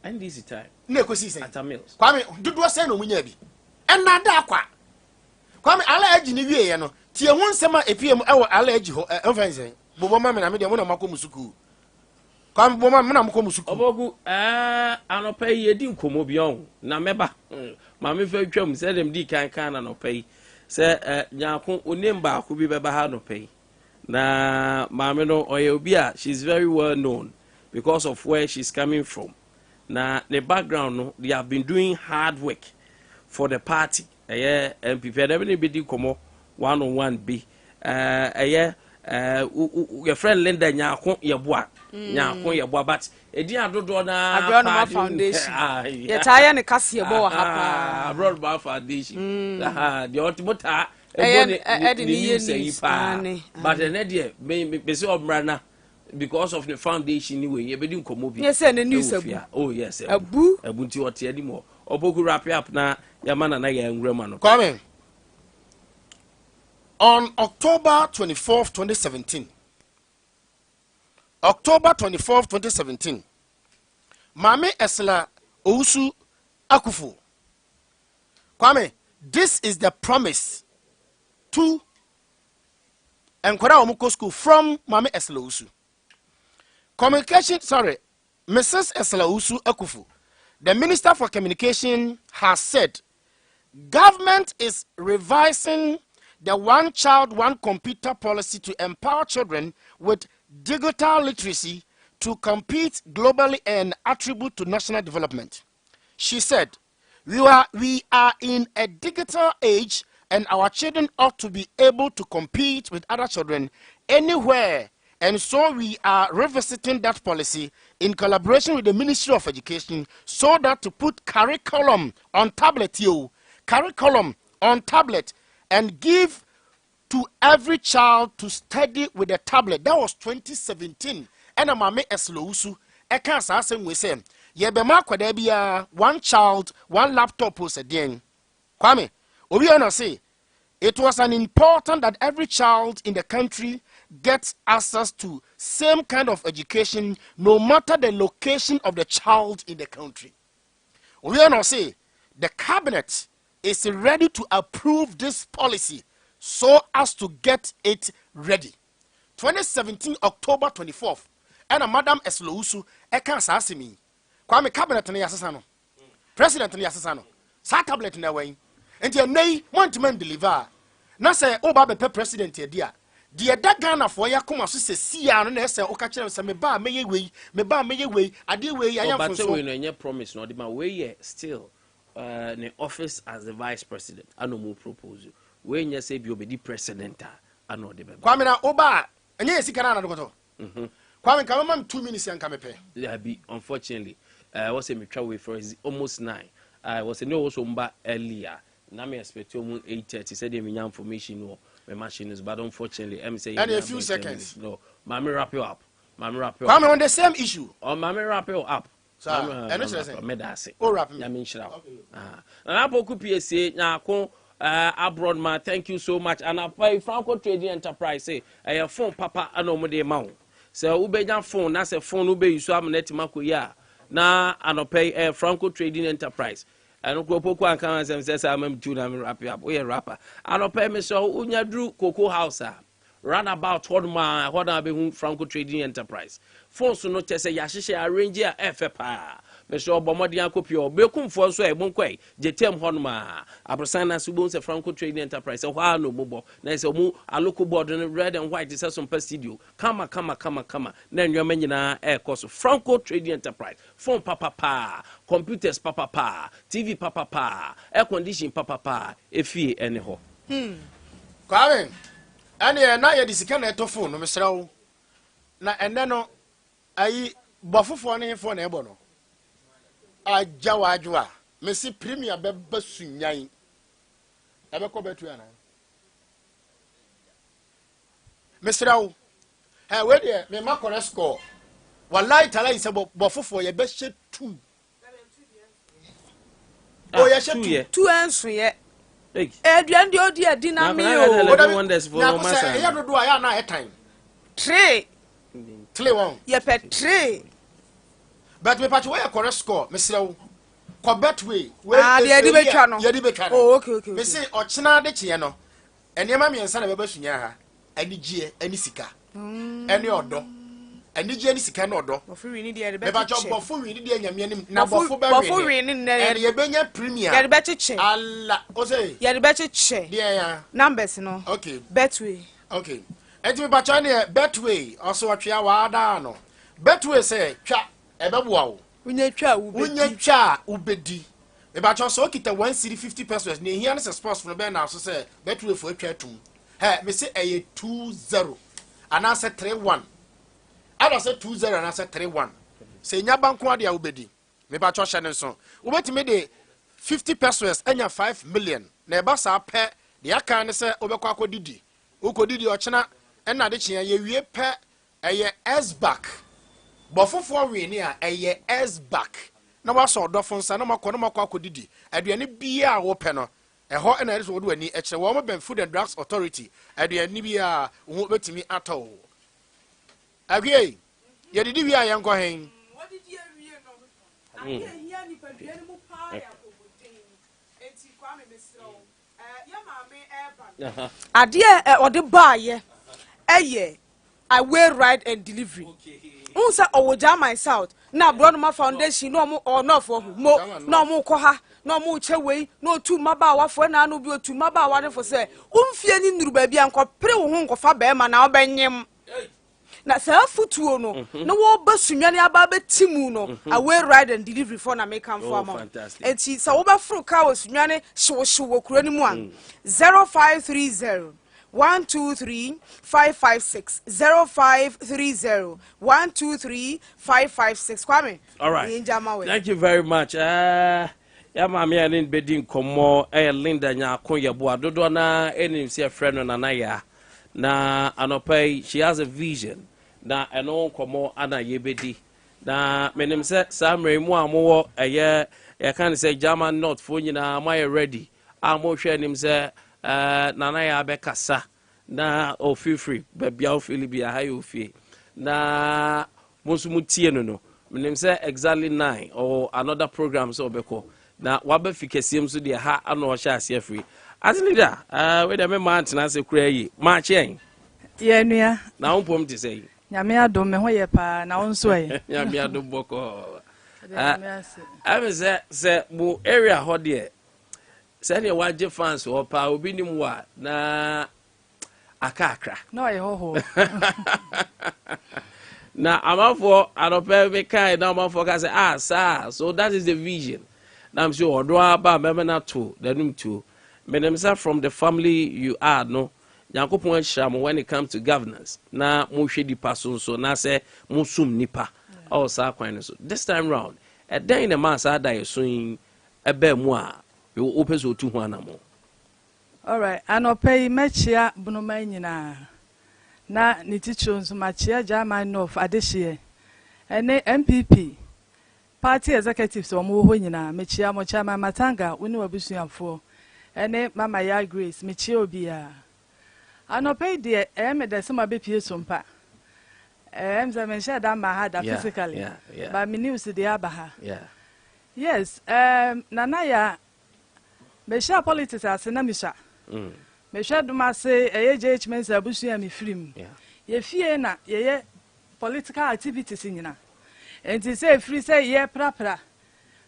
and this time
na ekosi sen
at a mills
kwame dodo sen no munya bi enna da akwa kwame Alhaji ni wie ye no tie hu nsem a epiem e wo Alhaji ho enfensen bobo mama na me de mo na makọ musuku kwame bobo mama na makọ musuku
obogu anopa yi edi nkomo bi on na meba mama fa twam se dem di kan na anopa yi se nyaako onemba ko bi beba ha anopa yi na mama no oyobia she's very well known because of where she's coming from. Now the background no, they have been doing hard work for the party. And people never be come one be your friend Linda nyako ye boa but e di adodo na
Abroad Foundation ye taya ne kase ye bo ha pa
Abroad Foundation the ultimate but the nedia be so omrana because of the foundation anyway you be nkomo bi
yes and the news
oh yes
abu
nti ote animo oboku wrap up na yamana na ya nwrema no
coming on October 24th 2017 Mame Esla Owusu Akufo Kwame This is the promise to Nkora Omuko School from Mame Eslausu. Mrs. Eslausu Ekufu, the Minister for Communication, has said government is revising the one child, one computer policy to empower children with digital literacy to compete globally and attribute to national development. She said, we are in a digital age and our children ought to be able to compete with other children anywhere. And so we are revisiting that policy in collaboration with the Ministry of Education so that to put curriculum on tablet, and give to every child to study with a tablet. That was 2017. And Mame Eslausu, eka sa asem we say, ye be ma kwada bia one child, one laptop was again. Kwame, obi ona say, it was an important that every child in the country gets access to same kind of education no matter the location of the child in the country. Obi ona say, the cabinet is ready to approve this policy so as to get it ready. 2017 October 24th. And Madam Eslausu eka sa asemi. Kwame cabinet na yasasa no. President na yasasa no. Sa tablet na wen. Enti enei montment deliver. Na say oba be president e dia. De da Ghana for yakoma so se sia no na ese o ka kire se me ba meye wei ade wei ayam fo so.
But we no nye promise no de ma we still the office as the vice president ano mo propose. We nye say bi obedi president ano de be.
Kwame na oba enye sika na do goto. Kwame come am 2 minutes and come pay.
Yeah, be unfortunately, was a mutual way for almost 9. I was a no also mba earlier. Now me expect you 8:30. Said me information or my machine is, but unfortunately, I'm saying
and a few seconds.
No, Mami wrap you up.
Kwame on the same issue.
Oh, Mami wrap you up.
So, and it's the
medase.
Oh, wrap me.
I mean, shut up. And I poku PSA now. Abroad man, thank you so much. And I pay Franco Trading Enterprise. Say, I have phone papa anomode amount. So ubejan phone, that's a phone ube you so am net mako ya. Na anopay Franco Trading Enterprise. And Ukopoko and Kansas says I'm tuna wrap up. We a rapper. Anopay me so unya drew Cocoa House. Run about what I be Franco Trading Enterprise. Phone so no test a yashisha arrange a FFA. Mesho bomodi akopio be kum fo so e bonkwai jetem honma abrasana subon se Franco Trading Enterprise e hwa no bobo na se mu aloko board no red and white se Sompa studio kama na nwoma nyina e koso Franco Trading Enterprise phone papa computers papa TV papa air condition papa efie ene ho
Kwame ane na ye disika na eto phone no mesra wo na ene no ayi bofofo ne phone e bo no Ajawajwa, Messi Premier Beba Sunyani. Ebe ko betu yana. Mesrawo. We de me makore score. Wallahi tala ise bofofo ye be she 2. Oh ye she 2.
2 enso ye. Eduan de odi adina me o.
Na ko say ye dodo aya na time.
3.
1.
Ye pe 3.
But me patch where correct score, Mr. Betway.
Oh, okay.
Me say Ochina de Chiano. And your mammy and son of a Besunya, any G, any Sika, any order, any Jenny Sika order.
For we need the
better job before we need the number for reading and your Benya Premier.
Get better check.
Allah, Ose,
you better check.
Yeah,
numbers, no.
Okay,
Betway.
Okay. And me patch on Betway, also a Chiawada. Betway say, Cha. Ebebuawo
unye
twa ubedi e ba cho so kita 1 city 50 pesos na ehia na sports for be na so say betu efo atwa tum he me say 20 ana say 31 ada say 20 ana say 31 say nya banko ade a ubedi me ba cho hye ne so ubeti me de 50 pesos anya 5 million na e ba sa pe de aka ne say obekwa akodidi ukodidi ochena na de chia ye wie pe eye S back bofofo we ni a eye S back na waso dofo nsa na makọ akodidi aduane bia wo pe no eho na reso wo ani ekire wo ben Food and Drugs Authority aduane bia wo betimi atọ Akye ye didi bia ye nkọ hen
what did you wie no Akye hia ni paduane mu pa ya enti kwa me mesro ya maame eba ade ode baaye eye away ride and delivery unsa owoja my south na Bronoma foundation no mo no for mo no mo ko ha no mo chewei no tu maba wafo na no bi otu maba wa ne fo se umfie ni nuru ba bia nkopere wo ho nkofa ba ma na obanyem na sa futuo no na wo ba Sunyani aba betimu no away ride and delivery for na make am for am enti sa wo ba furu ka wo Sunyani hyewo kuro ni mu an 0530 123-556 0530-123-556 Kwame.
All right. Thank you very much. Yeah, mami anin bedin komo Linda nyako yeboa dodo na enim se friend na na ya na anopai she has a vision na eno komo ana yebedi na menim se samre mu amowo eye ya kan say German not for nyina am ready amo hwe enim se nana ya bekasa na o feel free bebia o feel bia ha you feel na musumu tie no menim say exactly 9 or another program so beko na waba fikesiem so de ha ano o sha ase free atlida we de me man tena se kura yi ma chen
ye nua
na ompom te say
nyame adom me ho ye pa na won so ye
nyame adom boko am se bu area ho de sani waje fans o pa obi nim wa na akakra
no ye ho
na amafo adope be kai na amafo ka say sir so that is the vision na I'm sure odo aba me na to danum to menem say from the family you are no yakopon sham when it comes to governance na mo hwe dipa so na say mo sum nipa all sa kwan so this time round den na ma sa da yeso ebe mu a you open so tu ho anamo.
All right, anopai mechia bunoma nyina na niticho nso machia German North adehie ene MPP party executives omo ho nyina mechia mo chama matanga woni wabusuafo ene mama ya Grace mechia obia anopai de me sema be pie Sompa mza mensha da ma hada physically but me news de abaha yes nana ya mesha politics asena misha mesha duma say JH mensa abusu ya mi film ye fie na ye political activities nyina enti say free say ye prapra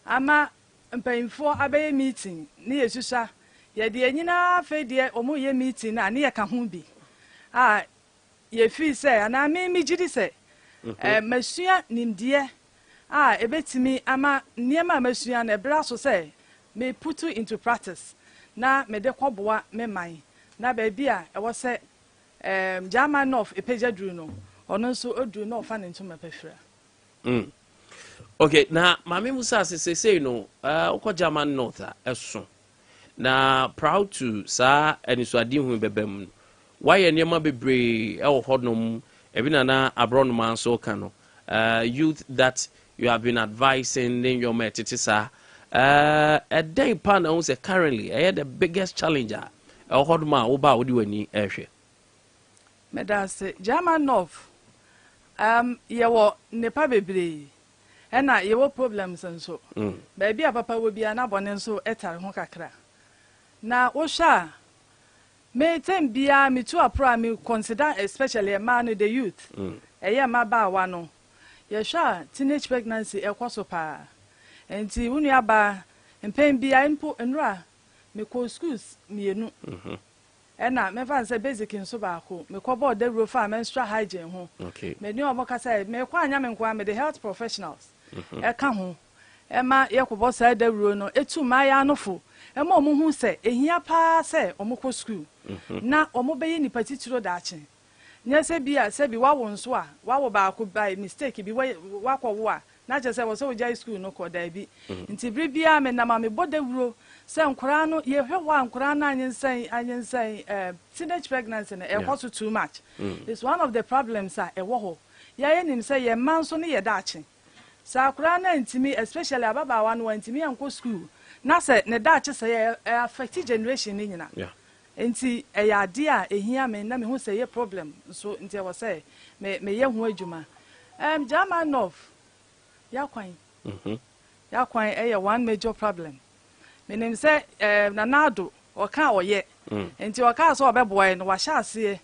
ama mpanyimfo abaye meeting ne yesusa ye de nyina fe de omo ye meeting na ne ye ka ho bi ye free say ana me gidi say masua nimdie ebetimi ama niema masua na ebra so say me put into practice na me de kwaboa me man na ba bia e wo se German North epeja duru no ono nso oduru no fa ne ntoma pefra
okay na mama musa say no uko German North eso na proud to sa eniso adi hu bebam why niema bebre e wo hodnom ebi na abron man so kan no youth that you have been advising in your metitisa a day pan on say currently the biggest challenger hodma oba odi wani ehwe
medase German North yewo nepa bebre ena yewo problems nso ba bia papa wo bia na bone nso etare ho kakra na wo sha me tem bia me to apro me consider especially a man the youth ma ba wa no ye sha teenage pregnancy ekwoso pa enti wunu aba mpem bia impo enra me ko schools mienu ena me fan say basic nso ba ko me ko board the rofa menstrual hygiene ho me ni omo kasa me kwa anya me kwa me the health professionals ka ho ema ye ko bo say the ro no etu ma ya anofo ema omo hu say ehia pa say omo ko school na omo be yi ni patitiro da ache nya se bia se bi wawo nso a wawo ba ko by mistake bi wakwo wo a na je se wo so jai school no ko da bi nti bibia me na ma me boda wuro se nkora no ye hwewa nkora na anyensan teenage pregnancy na e cost too much it's one of the problems e wo ho ya ye nim se ye man so ne ye da ache sa nkora na ntimi especially ababa wa no ntimi enko school na se ne da ache se ye affect generation ni nyina enti ya dia ehia me na me hu se ye problem so nti e wo se me ye hu adwuma German North yakwan yakwan one major problem menim say nanado oka oye enti oka so obeboy no wa hyase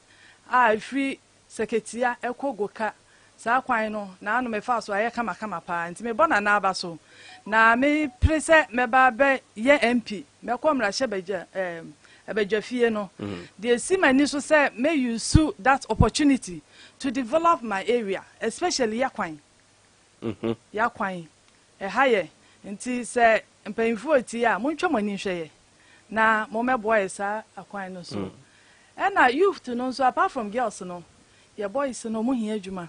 a free seketia ekogoka saa kwan no na anu me fa so aye kama pa enti me bona na aba so na me prese me ba be ye MP me komra hye beja fie no the see my ni so say me use that opportunity to develop my area especially yakwan yakwan haye nti say mpanyimfo oti a montwa mani hweye na mo meboa esa akwan no so na youth no so apart from girls no your boys no mo hia adwuma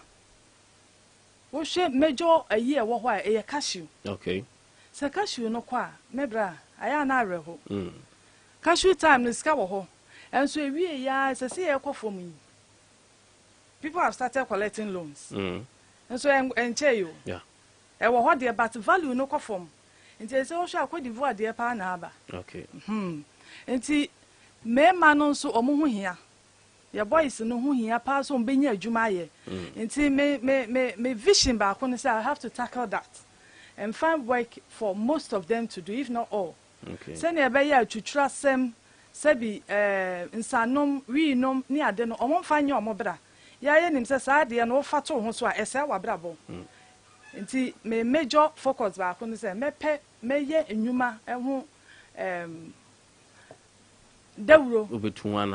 wo hwe mejo ayi e wo ho a e cashew
okay
se cashew no kwa mebra aya na areho cashew time no ska wo ho enso ewie ya se se e kofom yi people have started collecting loans enso enche yo
yeah
e wo ho de but value no kofom nti se wo hwe akodi vo ade pa na aba
okay
nti me ma no so omo ho hia your boys no ho hia pa so mbenya adwuma ye nti me vision ba ko no say I have to tackle that and find work for most of them to do if not all
okay
say na be ya twutwura sem sabi insanom wiinom ni ade no omo mfa nye omo bra ya ye nim say saa de no fa to ho so a ese wa bra bo nti me major focus ba ko no say meye enwuma eho dawro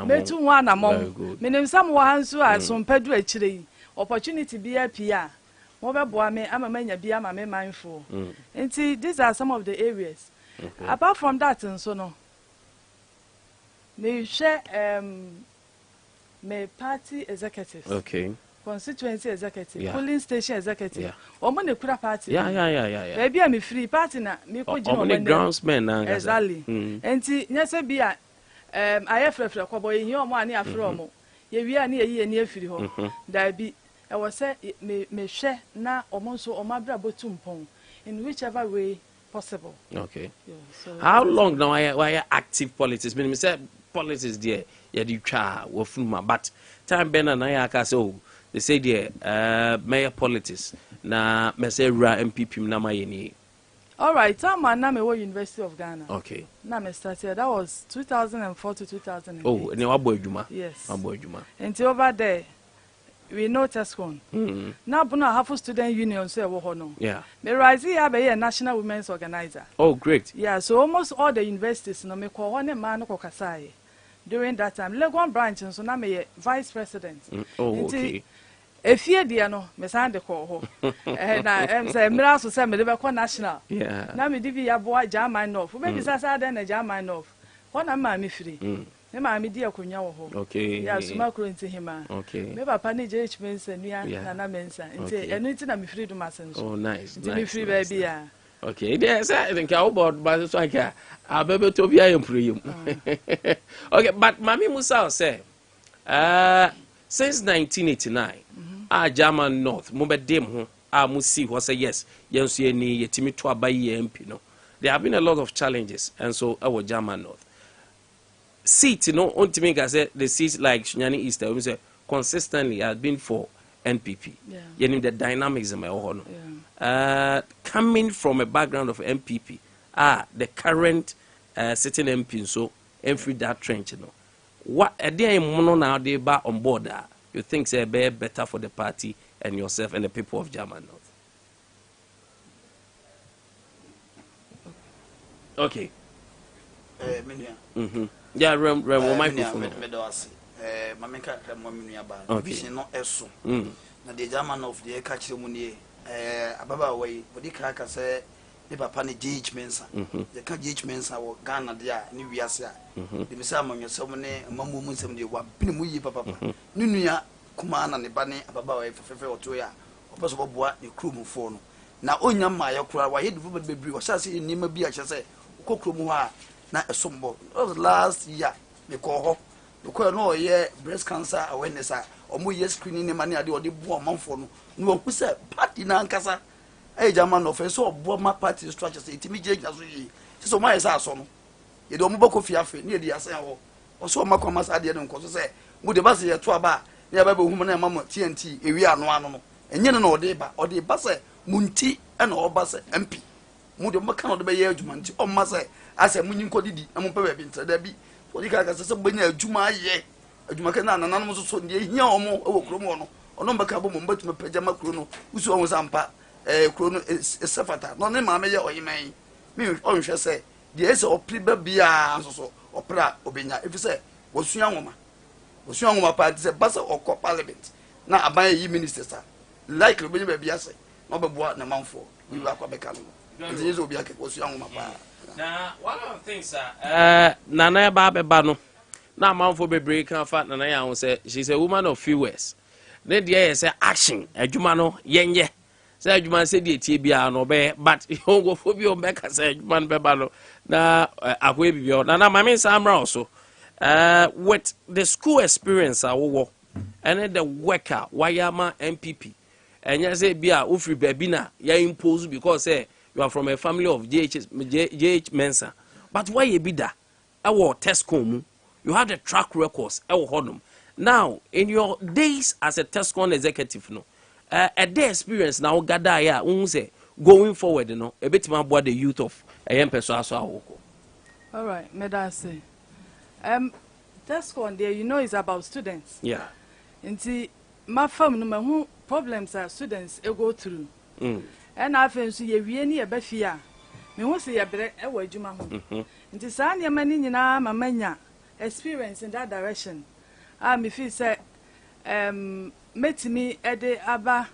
metu wana mom menim sam wa hanso a sompadu akire yi opportunity bia pia mo beboa me ama manya bia ama me mindful nti these are some of the areas apart from that nso no me share me party executives
okay
constituency executive polling station executive omo ne kura party
yeah
baby am free party na me ko jino
omo groundsman na
exactly nti nyese bia aye frefre kwabo yin omo ani afre omo ye wi ani ye ni afiri ho da bi e wo se me hwe na omo so omo abra botumpon in whichever way possible
okay
so
how long now why active politics meaning say politics there ye di twa wo funuma but time ben na ya ka say oh they say there mayor politics na me say ra MPP na mayeni.
All right, time na me wo University of Ghana.
Okay.
Na me started that was 2004 to 2008.
Oh, and you abo adwuma.
Yes.
Abo adwuma.
And over there we know Tescon. Na buna half student union say wo ho no.
Yeah.
Me rise here be a national women's organizer.
Oh, great.
Yeah, so almost all the universities no me ko ho ne ma no kokasai. During that time, Legon branch so na me vice president.
Oh, okay.
Efie dia no me san de ko ho na say mira so say me de be ko national na me divi ya boa German North we be sasa den na German North ko na ma me free me ma me di akonya wo ho
okay
ya suma kro nti hima
okay
me papa ni je mensa nua na mensa nti enu nti na me free do masen so
oh nice
nti me free baby ya
okay there say think how about but so aka abebe to bia employee okay but mami Musa say since 1989 German North mo be dem ho mo see ho say yes yenso ye ni yetimi to abayi MP no there have been a lot of challenges and so our German North seat no ontimi ga say the seats like Sunyani East we say consistently has been for NPP you know the dynamism no coming from a background of MPP the current sitting MP so free that trench no what Adea mono now they ba on board you think say be better for the party and yourself and the people of German North? Okay. Yeah, rem microphone.
Mameka mo minua ba. Vision no eso. Na the German North the ka kire mu ne ababa wai bodi ka ka say ne papa ne GH Mensa. The ka GH Mensa wo Ghana dia ne wiase a. De me say amanyosem ne mamu mu nsem de wa bini mu yi papa. Ne nua kuma na ne ba ne ababa wai fefefe oto ya. Opeso boboa ne krum fo no. Na onya ma ye kura wa ye development bebre wa sase ni ma bi a che say kokrom ho a na esombo. Last year me ko ho. Because no ye breast cancer awareness a omo ye screening ne mane ade ode bo amanfo no. No ku say party na nkasa German of so bo ma party structure say itimi jeja so yi so ma yesa so no ye do mo bako fiafe ne ye di asan ho o so ma kwama sa de ne nko so say mu de ba se ye to aba ne ya ba be hu na mama TNT ewi ano no enye ne na ode ba say munti e na oba say MP mu de mbaka no de be ye adwuma nti o ma say ase munyi nkodidi na mo pe be ntra da bi odi ka ka se benya adwuma ye adwuma ke na nananom so ne hia o mo e wo kuro mo no ono mbaka bo mo mbatuma pagya makuro no usu o sampa kuro no esafata no ne ma me ye oyeman mi o nhwe say de ese opri ba bia so opra obenya efi say wosua nwoma pa se basa okọ parliament na aban yi ministers are likely obenya ba bia say no beboa na manfo we wa kwa beka no nti yeso obi akẹ wosua nwoma pa
na one of the things nana ba no na manfo bebre kan fa nana ya ho say she's a woman of few words ne de say action adwuma no yenye say adwuma say de tie bia no be but go fo bi o make say adwuma no be ba no na akwa bibio na mama samra also with the school experience awo and the worker wayama MPP and you say bia ofri baby na ya impose because say you are from a family of JH Mensa but why you be that our Tescom you have the track records hodom now in your days as a Tescom executive no a day experience now gather ya say going forward no a bit more about the youth of a young person also.
All right, medase. Tescom there, you know, is about students.
Yeah.
Inti my firm no who problems are students go through. And I feel so ye wie ni e ba fia. Me ho se ye bere e wa adwuma ho. Inti sa ne ma ni nyina mamanya experience in that direction. Me feel say metimi e de aba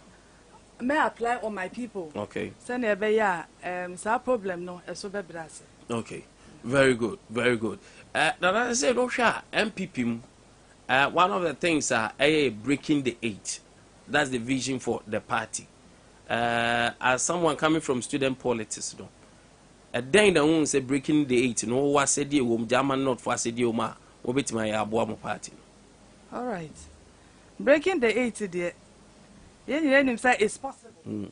may apply on my people.
Okay.
Say na be ya sa problem no e so be brase.
Okay. Very good, very good. That I say, no, MPP, one of the things are breaking the 8. That's the vision for the party. As someone coming from student politics, no, then the one say breaking the 8. No, what said you, German not for said you, ma, obit my abuamo party.
All right, breaking the 8, dear. You say it's possible.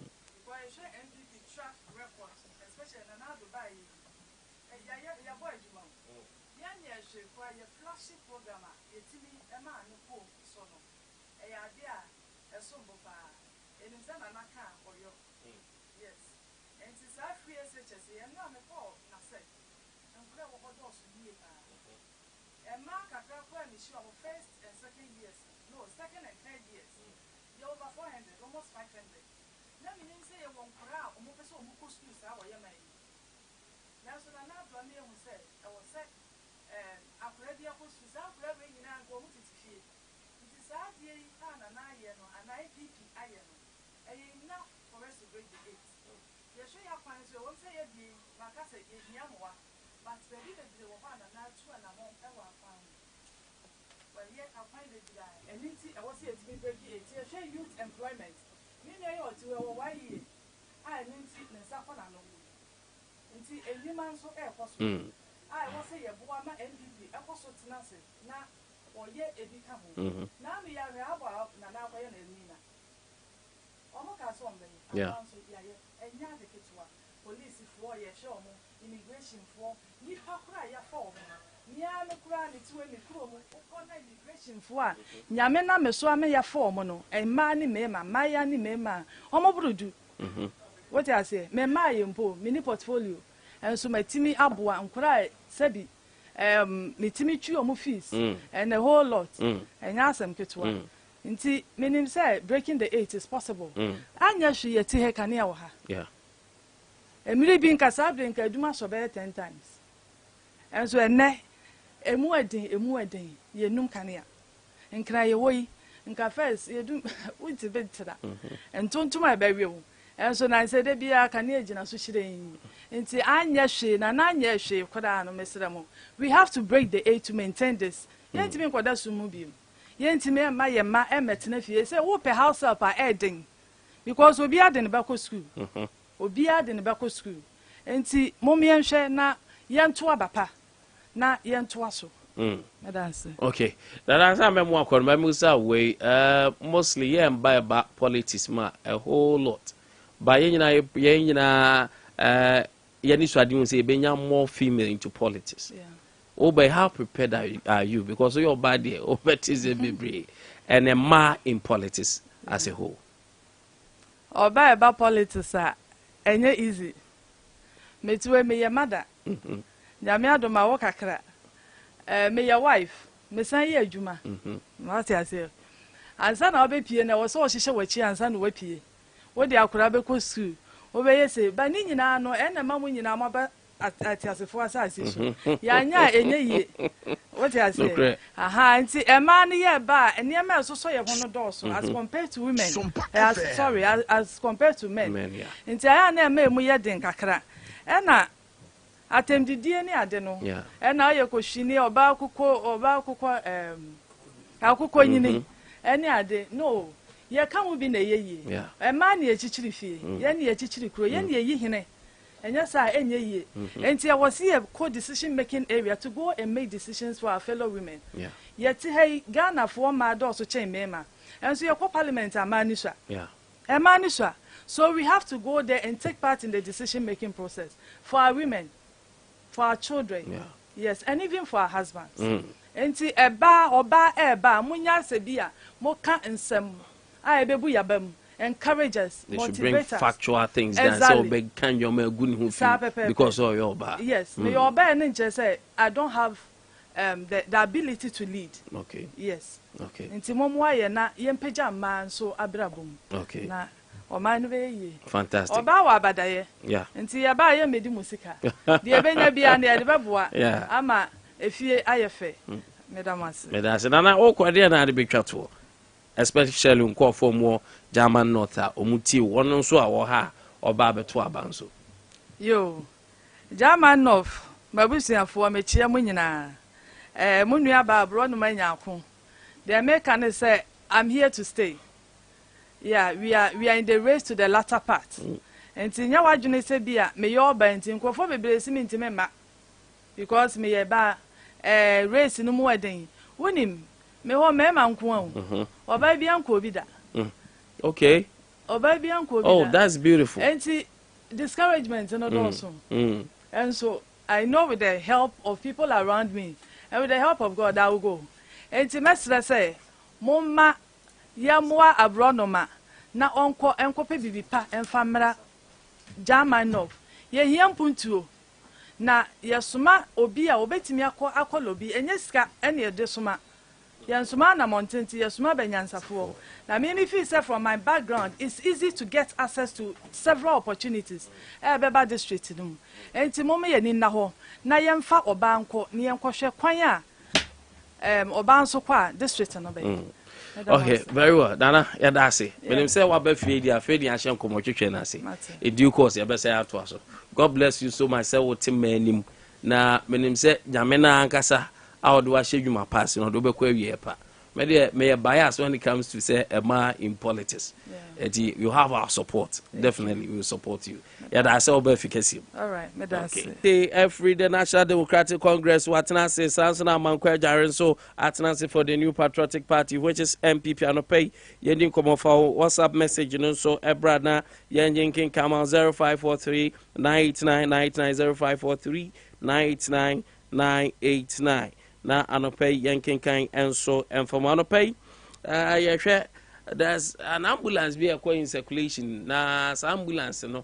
First and second years, no, second and third years, you're over 400, almost 500. Let me say you won't crowd, or more person who schools our Yemen. Now, so now, Blamir who said, I was set, I've already opposed to South Revenue and go with it. It is Adea and IPP iron, and enough for us to break the 8. You're sure you find so won't say it, like I said, Yamoa, but the leader they were one and now 2 and a month ever found. Well, yet I find it and I was here to be breaking it. Share youth employment. Many or two or 1 year. I didn't see the Sapana. Until a human so air possible. I was a Boama MPP, a possible tenacity. Now, or yet a become. Now we are about Nana and Nina. Almost as one day. Yeah. And now the kids were police for your show, immigration for you. How cry your phone? Immigration for Yamena Meswame ya form no, a man ni mema, Maya ni mema, Homobrudu. What I say, me my impo, mini portfolio, and so my Timmy Abua and cry, Sebi, me Timmy Chu or fees, and a whole lot, and ask them Kitwa. Inti, meaning say, breaking the 8 is possible. Anya she a tea cania.
Yeah.
And me being Casabin, I do much about 10 times. And so, ne. Emu eden ye num kania nkra ye woyi nka first ye do wuti betira entonto my baby wo enso na se de bia kania gina so hire nti anya hwe na anya hwe koda no mesra mo we have to break the 8 to maintain this yenti me koda so mu bi yenti me ma ye ma emetena fie say wo pe house help a eden because obi aden ba ko school obi aden ba ko school nti momi enhwe na yento abapa na yentoa so
okay that answer me mo akọ me musa way mostly yeah by politics ma a whole lot by yenyina yani so adi say benya more female into politics.
Yeah.
Oh, but how prepared are you because your body is a baby and a ma in politics as a whole.
Or by about politics enye easy. Metiwe me your mother. Nyame adoma wo kakra. Me your wife. Me san ye adwuma. What I say. Ansa na obepie na wo so ohihye wachi ansa na wapie. Wo de akura be ko school. Wo be yese ba ni nyina no e na mamu nyina maba atiasefo asase so. Ya nya enye yie. What I say. Aha, nti ema ne ye ba eniema so ye ho no dose as compared to women. As compared to men. Nti aya na ema emu ye den kakra. E na atemdidie ni ade no. E na ye ko hwini oba akukọ akukọ nyini. Any ade no ye ka mu bi na ye yi e ma na ye chichiri fie ye na ye chichiri kuro ye na ye yi hene enya sa enye yi enti I was here co decision making area to go and make decisions for our fellow women yet hey Ghana for ma do so chen mema and so ye ko parliament amani sha amani sha so we have to go there and take part in the decision making process for our women, for our children, yes, and even for our husbands. Enti oba munya sebia moka nsem ayebebu yabam encourage us,
they
motivate
should bring
us.
factual things that so big can your good who because of your ba.
Yes, me your ba and just say I don't have the ability to lead.
Okay.
Yes.
Okay.
Enti momwa ye na yempeja man so abrabum.
Okay.
Na o man we ye.
Fantastic.
Oba wa abadaye.
Yeah.
Enti ya ba ye medi musika. De benya bia na de beboa.
Yeah.
Ama efie ayefe.
Medase nana okwade na ade betwa to especially nkofo mo German North omuti wono nso a wo ha oba beto abanso
yo German North mabusiafo mechia mu nyina munua ba bro no manya ako the American say I'm here to stay. Yeah, we are in the race to the latter part. Enti nya wadwene se bia me yo ba enti nkofo bebre si minti mema because me ye ba race no mu eden wonim me ho mema nko an oba bia nko obi da
okay
oba bia nko obi da.
Oh, that's beautiful.
Enti discouragement no also and so I know with the help of people around me and with the help of God I will go. Enti mesra say momma yamwa abronoma na enko pe bibipa enfamra German North ye hiampuntuo na yesuma obi a obetimi akolobi enye sika ene edesuma yensuma na montenti yesuma benyansafo na me feel say from my background it's easy to get access to several opportunities Beba district no enti mom ye ni na ho na yemfa oba nko ne yenkohwe kwan a oba nso kwa district no be.
Okay, very well. Dana, yeah, that's it. When him say what be feed ya shen komo twetwe na say. E due course ya be say ato aso. God bless you so much. Say what team manim. Na when him say nyame na ankasa a do ahye dwuma pass no do be kwa wie pa. Me bias when it comes to say a man in politics. You have our support. Definitely we will support you. Yeah, that's all efficacy.
All right, me that's it.
The National Democratic Congress Watanase Sansana Mankwe Jaren so Atanase for the New Patriotic Party, which is MPP and pay yending come for WhatsApp message you know so Ebrana yending king come on 0543 989 0543 989 na anopay yanking kind and so and from anopay there's an ambulance be in circulation na ambulance no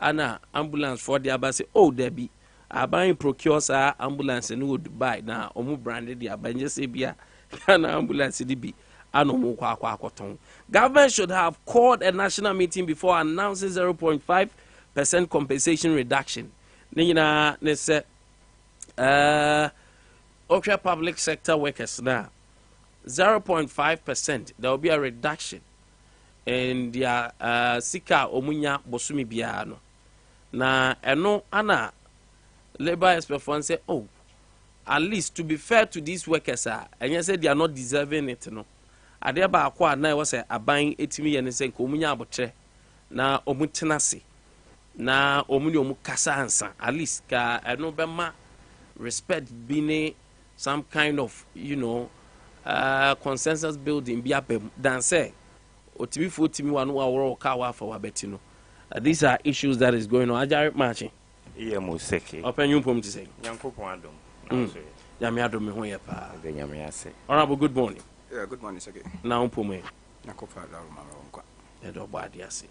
ana ambulance for the abase oh there be aban procures ambulance no would buy na omu branded the abanje se bia na ambulance di bi ano mu kwa akoton. Government should have called a national meeting before announcing 0.5% compensation reduction. Nina ne se okay, public sector workers now 0.5%. There will be a reduction in their sika omunya bosumi biano. Na eno ana labor expert say, oh, at least to be fair to these workers and you say they are not deserving it no. Adea ba akwa na was a buying 80 million and say omunya abotre na omutenase na omuni omukasa ansa at least ka eno bema respect bine some kind of consensus building be up than say otimi fo timi wanu aworo ka wa fa wabetino. These are issues that is going on. Ajari marching.
Iya museke.
Open you pom to say.
Yankopon adom.
Yami adom me ho ye pa.
Nyame ase.
Honorable, good morning.
Yeah, good morning, sir.
Na pom me.
Yakofa daru mama nkwa.
Edo ba dia ase.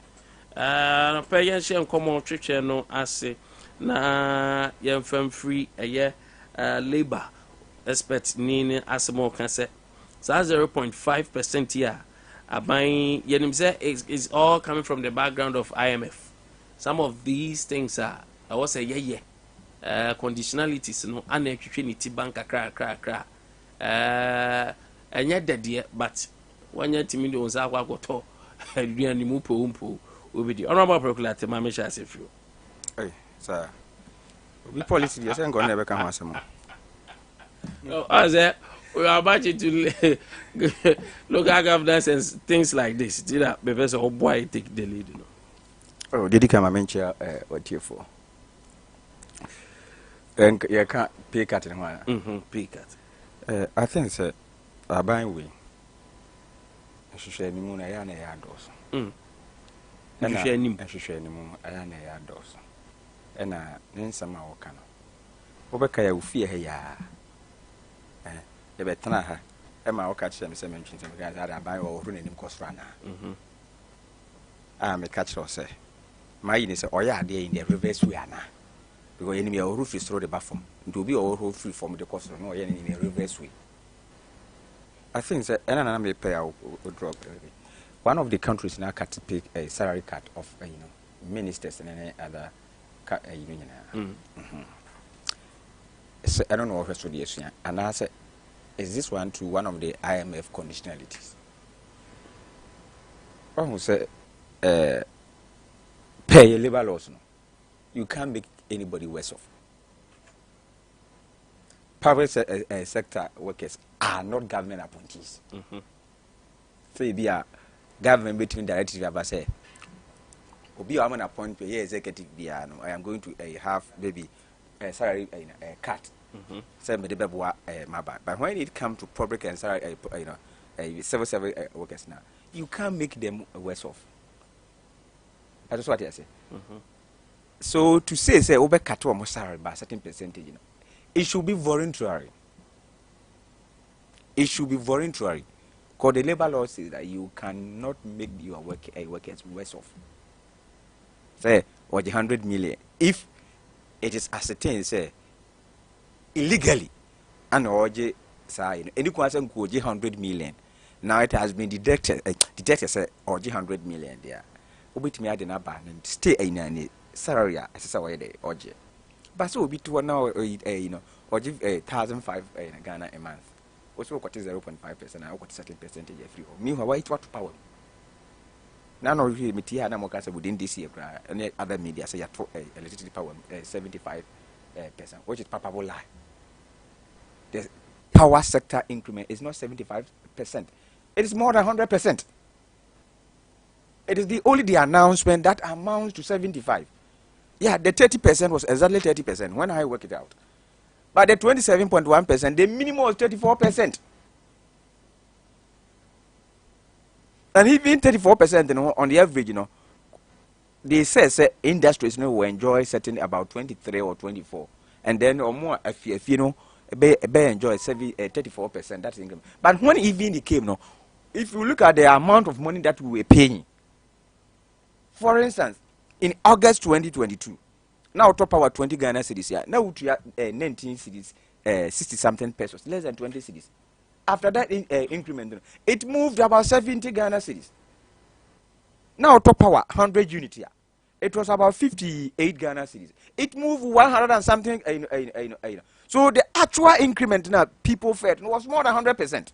Na pe yen hye nkomo twetwe no ase na yɛmfam free ɛyɛ labor expert ni asɛm ɔka sɛ saa 0.5% here aban yɛnim sɛ is all coming from the background of IMF. Some of these things are I was say yeah conditionalities no ana twetwe ne ti bank kra ɛnyɛ dedeɛ but wanya timi de onsa akwa akoto aduane mu po obedi honorable procurator ma me sha se fio
sir we policy yes and go never come asem
we are about to local governance and things like this did that professor boy take the lead
oh did he come mention what here for and you can't pay cut in one
pay cut
I think sir aban we hwehwɛ animu na ya na ya dos hwehwɛ animu aya na ya dos ɛna ne nsɛm a wɔka no wobɛka ya ofie ha ya yɛbɛtena ha ɛma wɔka kyerɛ me sɛ mentwe nsɛm ka sɛ aban wɔ wɔhoro n'anim kɔsoro anaa meka kyerɛ sɛ mayi ne sɛ ɔyɛ adeɛ in the reverse way anaa because yɛnim yɛ ɔhoro firi soro de ba fam nti obi ɔhoro firi fam de kɔsoro na ɔyɛ ne in the reverse way. I think that one of the countries now cut to pick a salary cut of ministers and any other union. So I don't know what the issue. And I said, is this one to one of the IMF conditionalities? One who said, pay labor laws. No, you can't make anybody worse off. Private sector workers are not government appointees. So if you are government between directive, I say, "Obi, I'm an appointment. Executive, I am going to have maybe a salary cut." Say, "Me my bad." But when it comes to public and salary, civil service workers now, you can't make them worse off. That's what I say. So to say, "Obe cut one more salary by a certain percentage," it should be voluntary. It should be voluntary. Because the labor law says that you cannot make your workers worse off. Say, or the 100 million. If it is ascertained, say, illegally, and or the any question could 100 million. Now it has been detected, say, or 100 million there. Obit me add an and stay in a salary as a way or but so be to now, or give 1,005 Ghana a month. Also, what is 0.5%? I got certain percentage free. Meanwhile, why it what power? Now, no, you meet here, Namokasa within this year, and other media say electricity power 75%, which is palpable lie. The power sector increment is not 75%, it is more than 100%. It is only the announcement that amounts to 75%. Yeah, the 30% was exactly 30% when I work it out. But the 27.1%, the minimum was 34%. And even 34%, on the average, they say industries will enjoy certain about 23 or 24. And then or more, if they enjoy 34%, that's income. But when even it came, if you look at the amount of money that we were paying, for instance, in August 2022, now top our 20 Ghana cedis here. Now we are 19 cedis, 60 something pesos, less than 20 cedis. After that increment, it moved about 70 Ghana cedis. Now top our 100 unit here. It was about 58 Ghana cedis. It moved 100 and something. So the actual increment now people fed was more than 100%.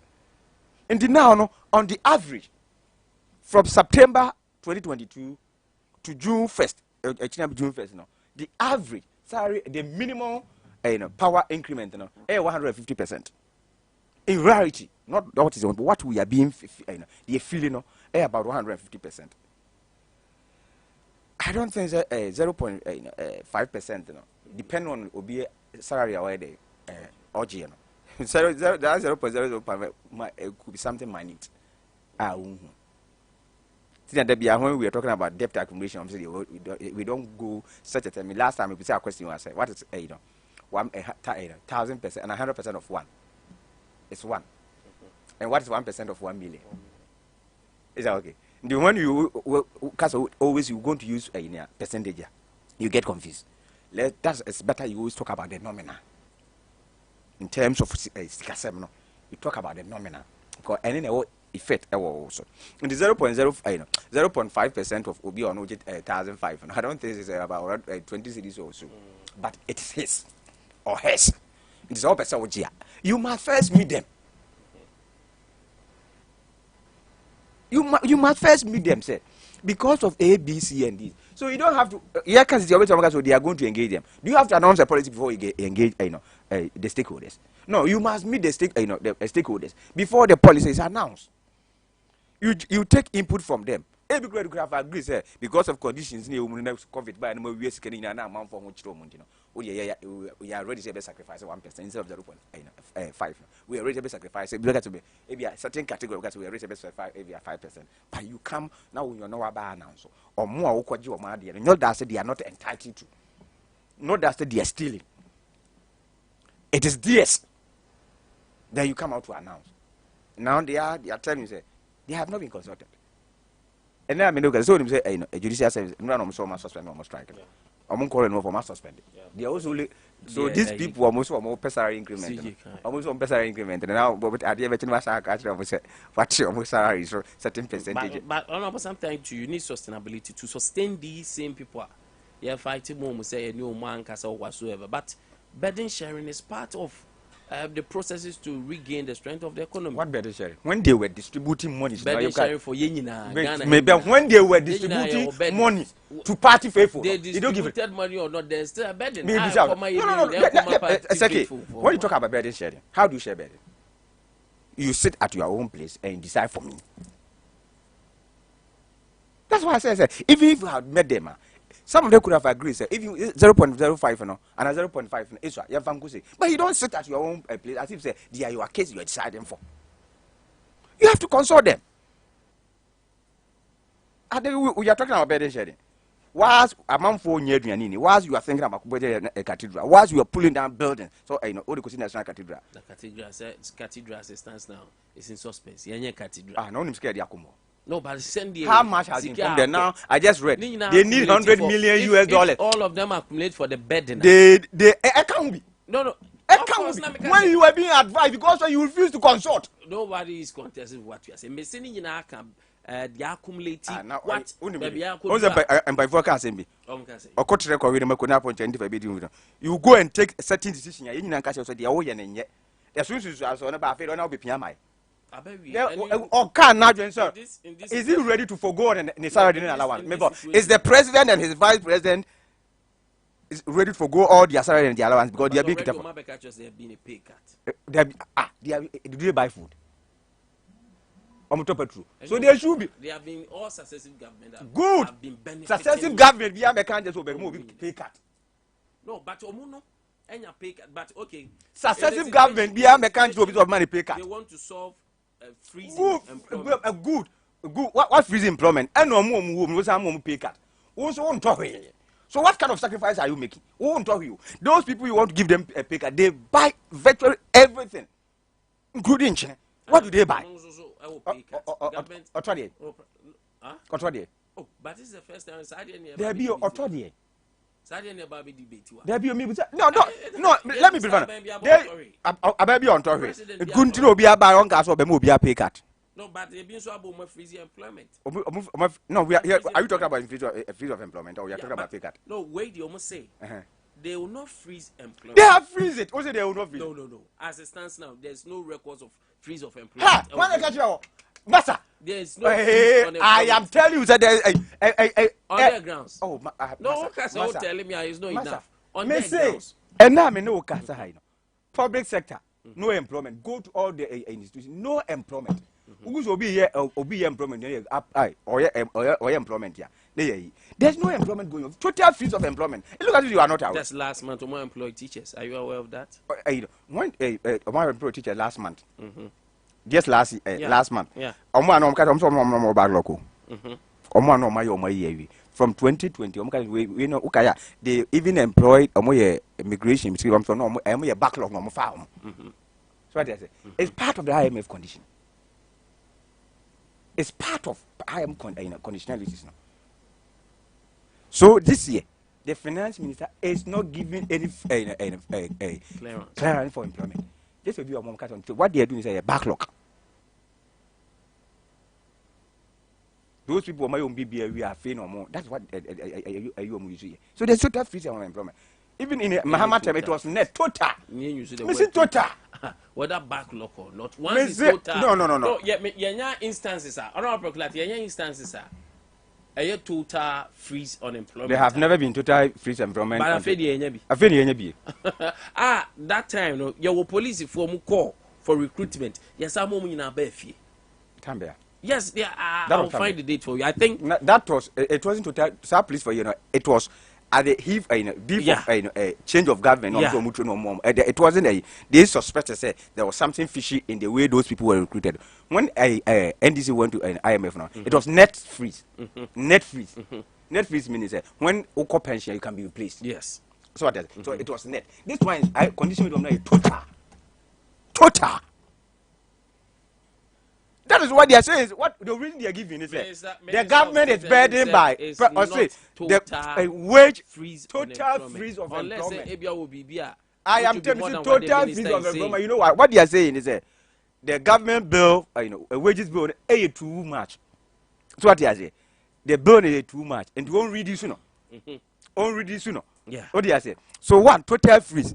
And now on the average, from September 2022 to June 1st, the average salary, the minimum power increment, 150%. In reality, not what is but what we are being, the feeling, about 150%. I don't think that 0.5%, depend on obi salary away OG, that 0.05 could be something minute. When we are talking about debt accumulation, we don't go such a time. Last time we said a question was what is 1,000% and 100% of one? It's one. And what is 1% of 1 million? Is that okay? The one you always you're going to use a percentage, you get confused. it's better you always talk about the nominal. In terms of sikasem no, you talk about the nominal because any effect also. In the 0.5% of Obi on 1,005. I don't think it's about 20 cities also, but it's his or hers. It is all person. You must first meet them. You must first meet them, say, because of A, B, C, and D. So you don't have to. Yeah, because it's your way to so they are going to engage them. Do you have to announce a policy before you engage? The stakeholders. No, you must meet the stakeholders before the policy is announced. You take input from them. Every grade could have agreed, say, because of conditions near COVID by no US can amount for which we are ready to sacrifice 1% instead of 0.5. We are ready to sacrifice maybe a certain category because we are ready to sacrifice 5%. But you come now you know about announce or more or not that they are not entitled to, not that they are stealing. It is theirs. Then you come out to announce. Now they are telling you say they have not been consulted. And then I mean, so they say, a judicial service, no one must suspend, no must strike. I'm calling no for must suspend. They also so these people are most more salary increment, almost on salary increment. And now, but at the end, what's your salary is certain percentage.
But sometimes you need sustainability to sustain these same people. You're fighting more, say a new man, or whatsoever. But burden sharing is part of the processes to regain the strength of the economy.
What burden sharing? When they were distributing money,
burden sharing for Yenina, Ghana.
Maybe when they were distributing money to party faithful,
they distributed money or not, there's still a burden. No.
When you talk about burden sharing, how do you share burden? You sit at your own place and decide for me. That's why I said, even if you had met them, some of them could have agreed, say, if you 0.05 and a 0.5, but you don't sit at your own place as if say they are your case you are deciding for. You have to consult them. We are talking about burden sharing. Whilst a month for near whilst you are thinking about a cathedral, whilst you are pulling down buildings, so I know all the National Cathedral.
The cathedral as it stands now is in suspense. Cathedral.
No, I'm scared.
No, but send the
how much has been from there now? I just read they need $100 million US.
All of them accumulate for the burden.
They can't be.
No.
When you were being advised because you refuse to consult.
Nobody is contesting what you are saying. Messini you can they accumulate what
and by forecast me. You go and take certain decision. You can catch yourself the away and yet. As soon as you are on about it, I'll be PMI. Is he ready to forgo the salary allowance? Is the president and his vice president is ready to forgo all their salary and the allowance because they are being careful?
They have been a pay cut.
Did they buy food? So they should be.
They have been all successive government.
Good.
Have been benefiting.
Successive government. We have a kind of pay cut.
No, but Omuno. Pay cut. But okay.
Successive government. We have a kind of money pay cut.
They want to solve freezing employment.
Good. What freezing employment? And no more pay cut. Also won't talk. So what kind of sacrifice are you making? Who won't talk you? Those people you want to give them a pay cut, they buy virtually everything, including China. What do they buy?
Oh, but this is the first time
there be authority.
There
be me. No. Let me be frank. I be on Tory. Couldn't you be a buy on gas or be a pay cut?
No, but they've been so about freezing employment.
No, we are here. Are you talking about freeze of employment or we are talking about pay cut?
No, wait, you almost say they will not freeze employment.
They have freeze it. Also, they will not freeze.
No. As it stands now, there's no records of freeze of employment.
When I catch you, Massa.
There's no.
I am telling you that there is
on their grounds.
Oh,
no, because you're telling me it's not enough. On
their
grounds.
And now I know public sector, no employment. Go to all the institutions, no employment. Who's be here employment or employment here? There's no employment going on. Total freeze of employment. Look at you are not aware.
That's last month. Omar employed teachers. Are you aware of that?
When Omar employed teachers last month. Just last month.
Yeah.
Omar no backlog. Omar no my from 2020. We know okay. They even employed immigration. No backlog no farm. So what I say, it's part of the IMF condition. It's part of IMF conditionalities now. So this year, the finance minister is not giving any clearance for employment. Just to be a mom cut on. What they are doing is a backlog. Those people my own BBA we are paying or more. That's what you see. So there's total freeze on employment. Even in Muhammad time, it was net total. Missing total.
Whether backlog or not. Once it's total. No. Yeah, instances are. Instances are. A total freeze on employment.
There have never been total freeze employment.
But I feel the that time, no, your police for call for recruitment. Yes, I'm in a beefy.
Tambia.
Yes, I will find the date for you. I think
that was it wasn't total. Sir, please for it was at the heave change of government. It wasn't they suspected say there was something fishy in the way those people were recruited. When NDC went to an IMF now, it was net freeze. Net freeze. Net freeze means when Oko pension you can be replaced.
Yes.
So what so it was net. This one is condition of total. Total. That is what they are saying. Is what the reason they are giving is the government is burdened by the wage freeze, total freeze of employment. I am telling you, total freeze of employment. You know what they are saying is the government bill, a wages bill, is too much. So what they are saying, the bill is too much, and you won't reduce, won't reduce,
Yeah.
What they are saying. So one total freeze,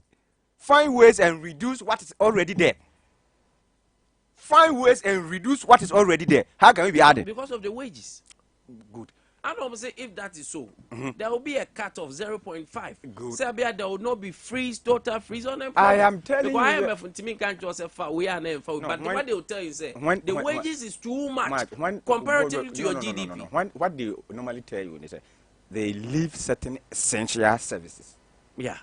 find ways and reduce what is already there. Find ways and reduce what is already there. How can we be adding?
Because of the wages.
Good.
And I'm say if that is so, there will be a cut of 0.5.
Good.
Serbia, there will not be freeze, total freeze on employment.
I am telling you.
IMF and Timmy can't just say we are never. But what they will tell you is the wages is too much comparatively to your GDP.
No. What they normally tell you is they leave certain essential services.
Yeah.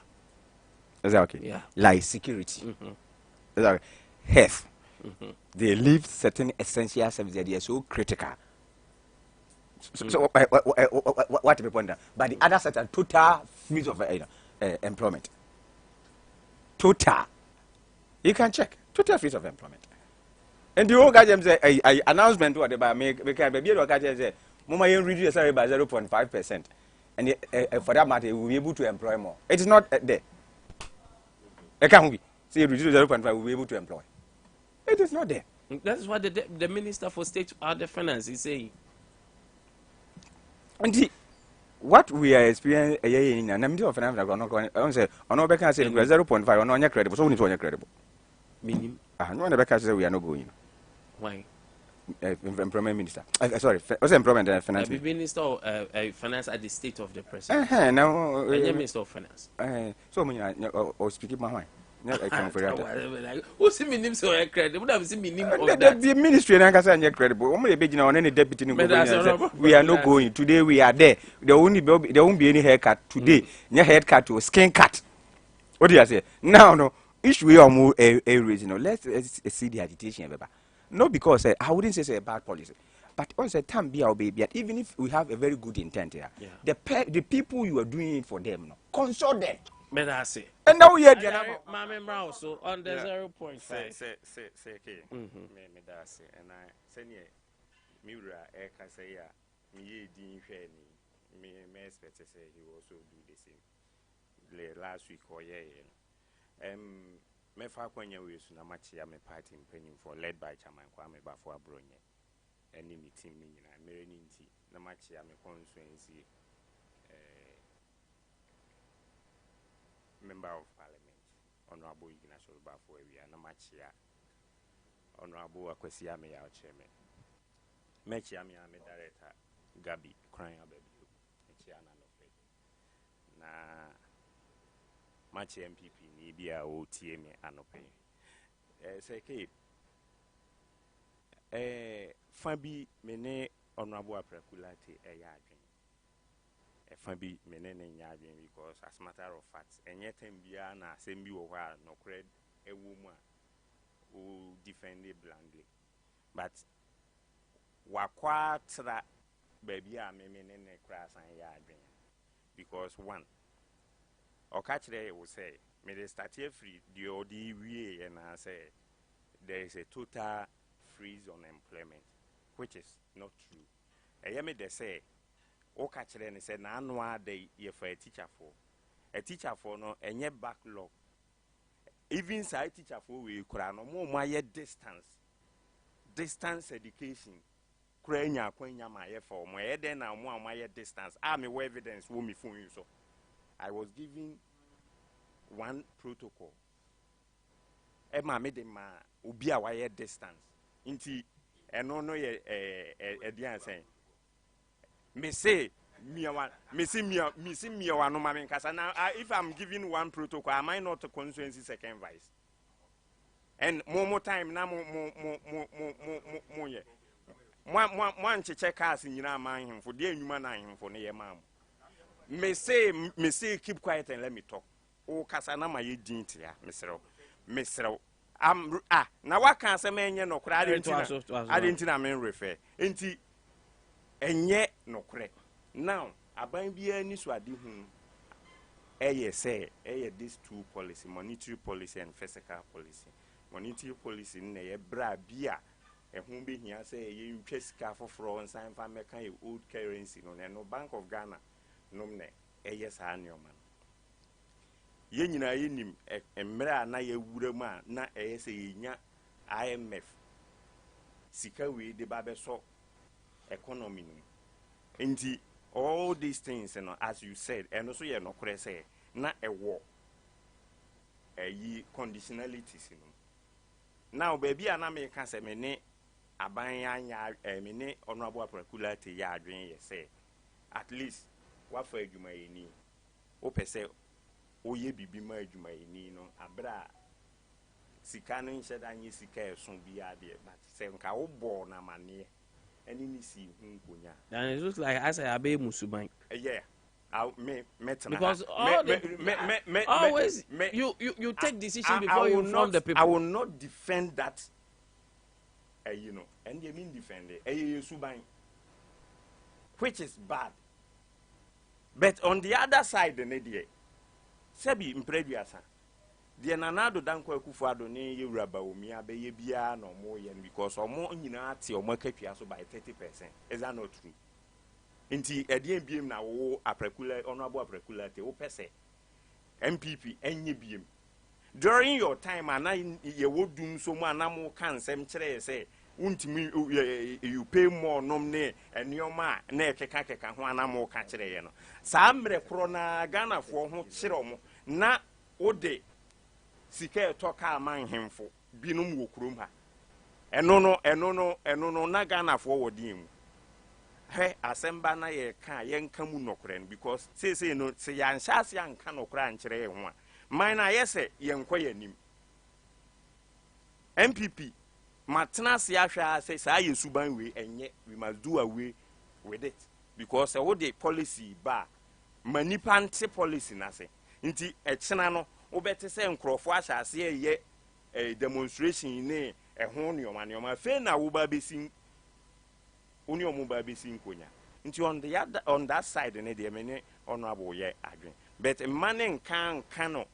Is that okay?
Yeah.
Like security. Is that okay? Health. They leave certain essential services. They are so critical. So what to be pointed? But the other certain total freeze of employment. Total. You can check total freeze of employment. And the whole guy say announcement what they make because baby the guy say mama you reduce your salary by 0.5%, and for that matter you will be able to employ more. It is not there. It can't be. Say reduce 0.5, we will be able to employ. It is not there.
That is what the Minister for State the Finance is saying.
And what we are experiencing in Minister of Finance, I say, on our back, I say 0.5, on your credible, so we need to credible.
Meaning?
No one back say we are not going.
Why?
Employment Minister. Sorry, what's Employment and Finance?
Minister of Finance at the state of the President.
Now,
Minister of Finance.
So many or speaking my mind.
Who's the minister of credit? Would have seen me of that.
The ministry and I say credible. Only be on any deputy. We are not going today. We are there. There won't be any haircut today. Your haircut to skin cut. What do you say? Now, no. Each way or more a reason. Let's see the agitation. Not because I wouldn't say it's a bad policy, but also time be our baby. Even if we have a very good intent here, the people you are doing it for them, consult them.
But I say.
And now we are
my member also on the 0.5.
Say, okay. Me that say, and I say, Mira, I can say, me expect to say he also do the same. Last week or me fa kwanya we so na machi ya me party penny for led by chairman Kwame Bafo Abronye. Any meeting me na mere ni nti na machi ya me constituency member of parliament honorable Ignacio Bafo area na machi ya honorable Akwesi Ame ya chairman mechi ya me director Gabi crying baby mechi na no fe na match MPP ni bia o tie me anope say ke fa bi me ne honorable aprakulate ya adwen fa bi me ne nya adwen because as matter of fact enye tem bia na asem bi wo ha no cred ewu mu a o defend blandly but wakwa tra baby a me ne kra san ya adwen because one or catch there will say, may they start here free, the ODWA, and I say there is a total freeze on employment, which is not true. I mean, they say o ka kire ne say na anu ade ye for a teacher for no enye backlog even say teacher for we kura no mo aye distance education kura nya kwanya ma ye for mo e den na mo aye distance me evidence wo me phone so I was given one protocol e ma me de ma obi a wa ye distance nti eno no ye edian say me say me one no mama nkasa now if I'm giving one protocol am I not a constituency second vice and more time na mo ye mo check cars nyina man him for dey enuma na him for ne ye mam me say keep quiet and let me talk o kasa na ma ye din tia me serew na waka asem enye no kra adentina men refer enti enye no kra now aban bia ni so ade hu say this two policy monetary policy and fiscal policy monetary policy na ye bra bia ehun be hia say ye ntwa sika foforo nsan fa meka ye old currency no Bank of Ghana nom ne sa neoma ye nyina ye nim emra na ye wura mu a na say ye nya IMF sika we de ba be so economy no nti all these things, as you said, and also you're not correct say, not a war, conditionalities. Now, baby, and I can say, mene, abanya, mene, honorable particularity, ya dream, say, at least, what for you may need. Ope say, o ye be my you may need, no, abra. Sikano said, I need sika soon be idea, but say, ka born a man. And
it looks like I say Abe Musubank.
Yeah,
because always you take decision before you inform the people.
I will not defend that. And you mean defend it. Which is bad. But on the other side, the media, Sebi imprevious. The nanado danko ekufuado ne ye raba omi abeye bia no mo ye because omo nyina ate omo akatwa so by 30%. Is that not true? Nti edien biem na wo aprekula honorable aprekula te wo pese MPP enye biem. During your time ana ye wodum so mo anamo kan sem kire say untimi you pay more nom ne enioma na ekeka ho anamo ka kire ye no. Sa mre kro na Ghana fo ho kire omo na ode sika toka man hemfo binum wo kurom ha eno no na Ghana fo wodi mu he asemba na ye ka ye nka mu nokren because say no se ya nhyase ya nka nokra nkire ye ho a man na yese ye nkwa yanim MPP matena se ahwa say sa ye suban we enye we must do away with it because what the policy ba manipa nte policy na se nti ekena no obete se nkrofo ahyase ye demonstration ne ehon neoma fe na wo ba besin oni omo ba besin konya nti on that side ne de me honorable ye adwen but man kan no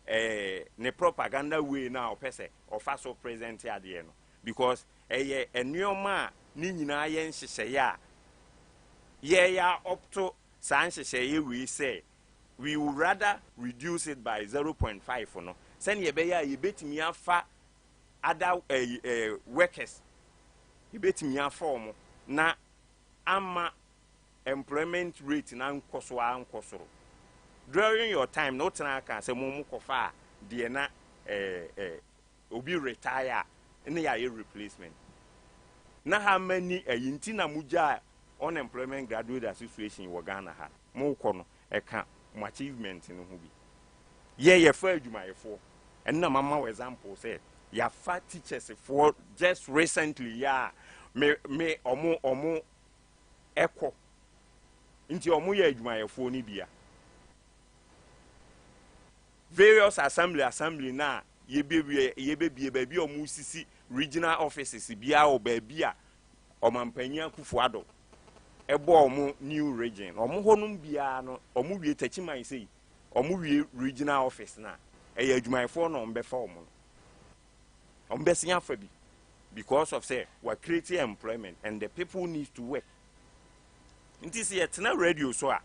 ne propaganda way na opese ofa so present ade no because neoma ni nyina ye nhyehyeye a ye ya up to san nhyehyeye we say we would rather reduce it by 0.5 no send ye beya ye betimi afa other workers ye betimi aform na ama employment rate na nkosoro during your time no tena kan say mo kofa de na obi retire ne ya replacement na how many yinti na muja unemployment graduate association wo Ghana ha mo kono eka mo achievement no ho bi ye fa adwumayefo and na mama example say ya fa teachers for just recently ya me omo eko nti omo ye adwumayefo ni bia various assembly na ye bebie ba bi omo sisi regional offices bia o ba bia omampanya kufuado ebo omo new region omo honum bia no omo wie tachiman sei omo wie regional office na adwumayefo no mbefa omo besia fa bi because of say we creating employment and the people need to work nti se yetena radio so a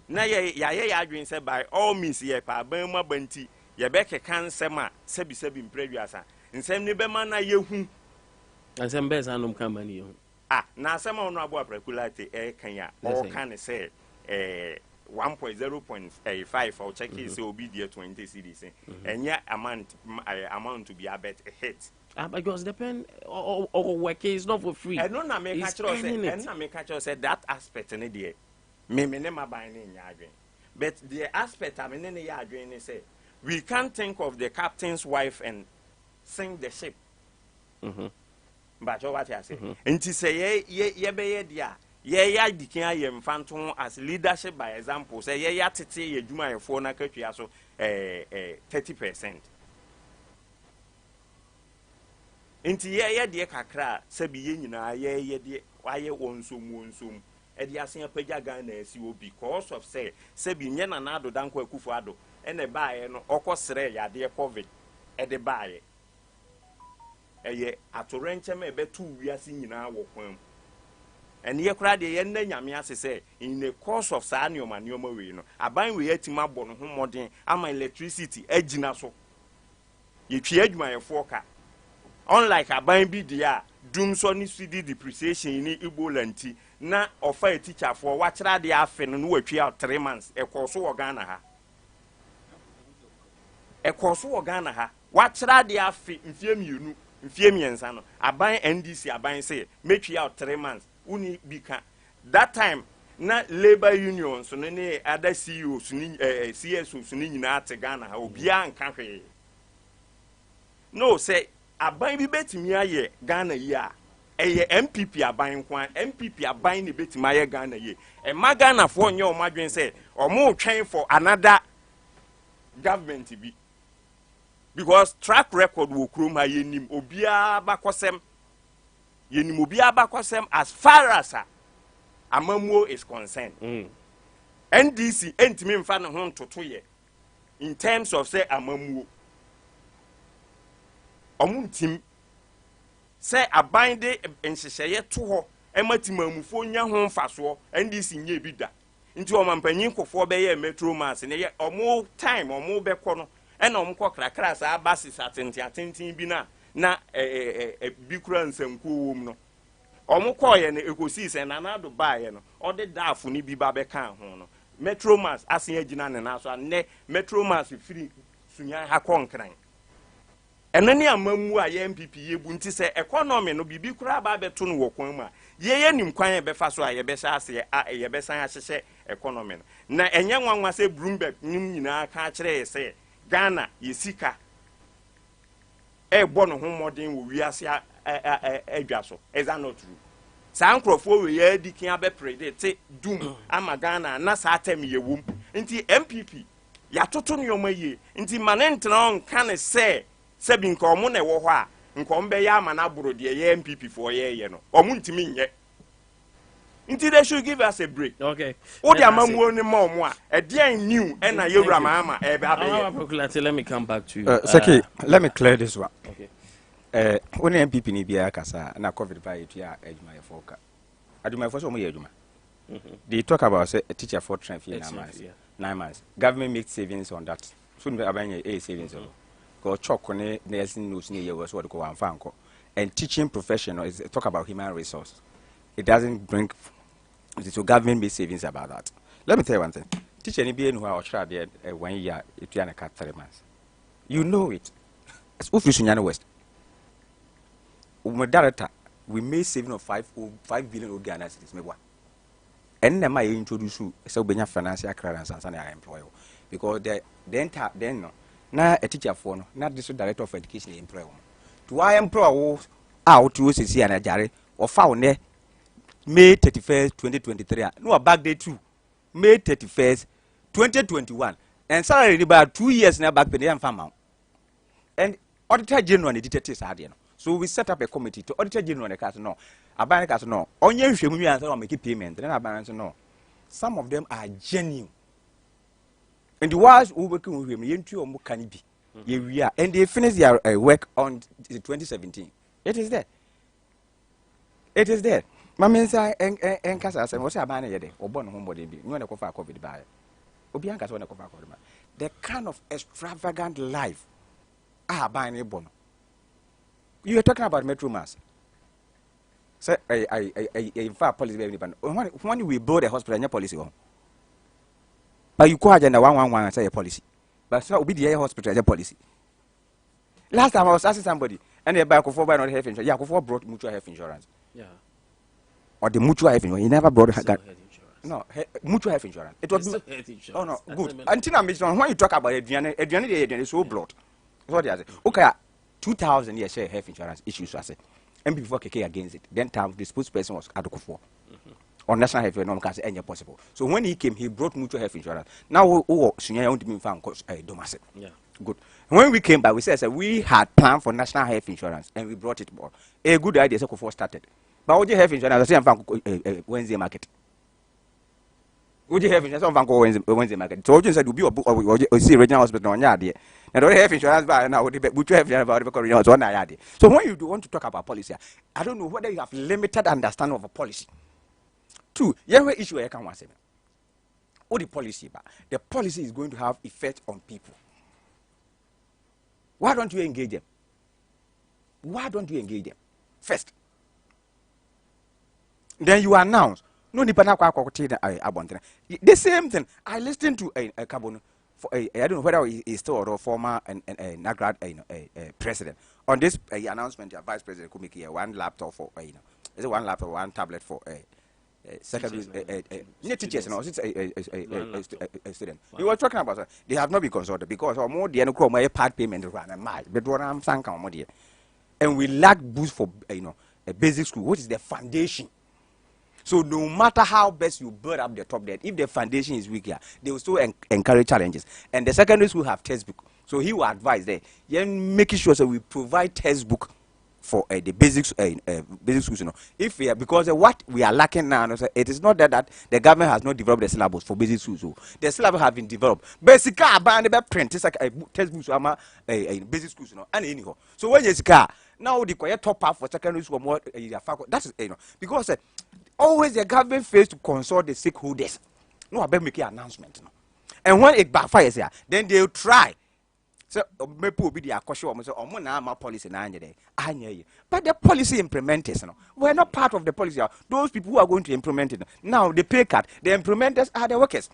na ye ya adwen se by all means ye pa ban mu abanti ye be keka nsem a sebi mpraduasa nsem ni be ma na yehu
nsem be sa nom kan ma ni yehu
na asem a ono abo aprakulate kan ya o kan say 1.0.5 or check is obi there 20 cedis enya amount to be a bet a hit
because depend or work is not for free
and no na me catch us say that aspect in there me never buy any adwen but the aspect I mean any adwen is say we can't think of the captain's wife and sink the ship but what I say nti say ye be dia ye ya dikin ye mfanto as leadership by example say ye ya tete ye dwuma ye fo na katwa so 30%. Inti ye de kakra sabi ye nyina ye de waye wonsom e de asen apagya gan na asi o because of say sabi nye na na ado danko akufo ado ene baaye no okosere ya de covid e de baaye eye atorenche me betu wiase nyina wo kwan and ye kura de ye nna nyame ase say in the course of saa neoma we no aban we yatima bɔ no ho modern ama electricity agina so ye twi adwuma ye foka unlike aban bi dia dum so ni cd depreciation ni ibolanti na ofa a teacher for wa kira de afe no watwi out 3 months e course wo Ghana ha wa kira de afe mfie mienu mfie miensa no aban NDC aban say metwi out 3 months uni bika that time na labor unions so ne other CEOs ni CSOs ni nyina ate Ghana ha obia nka hwe no say aban bi betimi aye Ghana yi a eye MPP aban kwan MPP aban ne betimi aye Ghana yi e ma Ghana fo nye o madwen say o mo twen for another government bi because track record wo krom ha yenim obia bakosem yenim obia bakosem as far as amamuo is concerned NDC entimi mfa ne ho ntoto ye in terms of say amamuo omuntim say abande enhyehyeye to ho ematimamufo nya ho mfaso NDC nya bida nti o mampanyin kofo be ye metro mass ne ye omo time omo be kɔ no ena omo kɔ krakra sa basis atenten bi na bi kura nsanku wom no omo kɔ ye ne ekosi se na na do ba ye no ode dafo ni bi ba be kan ho no metro mass asen agina ne na so ne metro mass firi Sunyani ha kɔnkran enani amamu a ye MPP ye bu nti se economy no bibi kura ba beto no wokwan mu a ye nim kwan ye befa so a ye be sha ase a ye be san ahyehye economy no na enye nwanwa se Bloomberg nim nyina ka kire se Ghana ye sika bo no ho modern wo wiase adwa so is that not true san krofo we ye dikin abe predict doom ama Ghana na sa atem ye wom nti MPP ya toto no yoma ye nti manentena on kan se sebi nka omo na ewo ho a nka ombe ya ama na boro de ye MPP for ye no omo ntimi nye nti they should give us a break.
Okay,
o de amamuo ni ma omo a e de new e na yewura ma ama e be abe.
Let me come back to you.
Seki, let me clear this one. Okay. When MPP ni bia kasa na COVID ba yetu ya adwuma ye foka. Adwuma ye fo so mo ye adwuma. They talk about say a teacher for train for 9 months. 9 months. Government makes savings on that. So we abanye a savings. Go chok ne nursing news ni ye was what go anfa anko. And teaching professional is talk about human resource. It doesn't bring so government makes savings about that. Let me tell you one thing. Teacher ni be no or try there 1 year it yana cut 3 months. You know it. As Sunyani West. Director, we made saving of 5 billion Ghana cedis me one. And then I introduce you so benya financial clearance and I employ because then no na a teacher for no not the director of education employ to I employ out to see and a jare or found May 31st 2023 no back day 2 May 31st 2021 and salary about 2 years now back pay and farm and auditor general edited Adea. So we set up a committee to auditor general the cast no. Abana cast no. Onye hwemu answer make payment. Then Abana no. Some of them are genuine. And the ones who working with him, yentu omo can be. We are and they finish their work on 2017. It is there. It is there. Mammy say en casa say what's a man yede or born home body be no na kofa COVID by. Obi anka so na kofa COVID. The kind of extravagant life buying a bono. You are talking about Metro Mass. Say in fact policy very when we build a hospital and your policy on. But you call agenda 111 and say a policy. But so be the hospital a policy. Last time I was asking somebody and they buy for not health insurance. Yeah, for brought mutual health insurance.
Yeah.
Or the mutual health insurance. He never brought
health insurance.
No, mutual health insurance. It was
health insurance.
Oh no, good. Until I'm when you talk about Adrian is so blood. What they say? Okay, 2000 years share health insurance issues. I say, and before KK against it, then time the spokesperson was Adokufo. On national health insurance, can say any possible. So when he came, he brought mutual health insurance. Now, Sunyani won't be found because domestic. Yeah. Good. When we came back, we said we had planned for national health insurance and we brought it more. A good idea, so before started. But what you have insurance, I say I'm Wednesday market. Would you have insurance on Wednesday market? So you said you be a book or see regional hospital on Yadi. And don't have insurance by now, would you have about the Koreans on Yadi? So when you do want to talk about policy, I don't know whether you have limited understanding of a policy. Two, you issue I can say. What the policy, but the policy is going to have effect on people. Why don't you engage them? Why don't you engage them? First. Then you announce. No, the same thing. I listened to a Carbon for I don't know whether he's still or former Nagrad president on this announcement. The vice president could make here one laptop for is it one laptop, one tablet for secondary teachers. No, it's a student. We were talking about they have not been consulted because or more the my part payment run and my but what I'm saying, and we lack boost for a basic school, which is the foundation. So no matter how best you build up the top there, if the foundation is weaker, they will still encourage challenges. And the secondary school have textbook. So he will advise there, making sure that we provide textbook for the basic schools. If we are, because what we are lacking now, it is not that the government has not developed the syllabus for basic schools. So the syllabus have been developed. Basically, print is like a textbook basic schools, and anyhow. So when you now the quiet top up for secondary school more that's because always the government fails to consult the stakeholders. No, I better make an announcement. And when it backfires here, then they'll try. So maybe will be the question. So my policy but the policy implementers, we're not part of the policy. Those people who are going to implement it now, the pay cut, the implementers are the workers.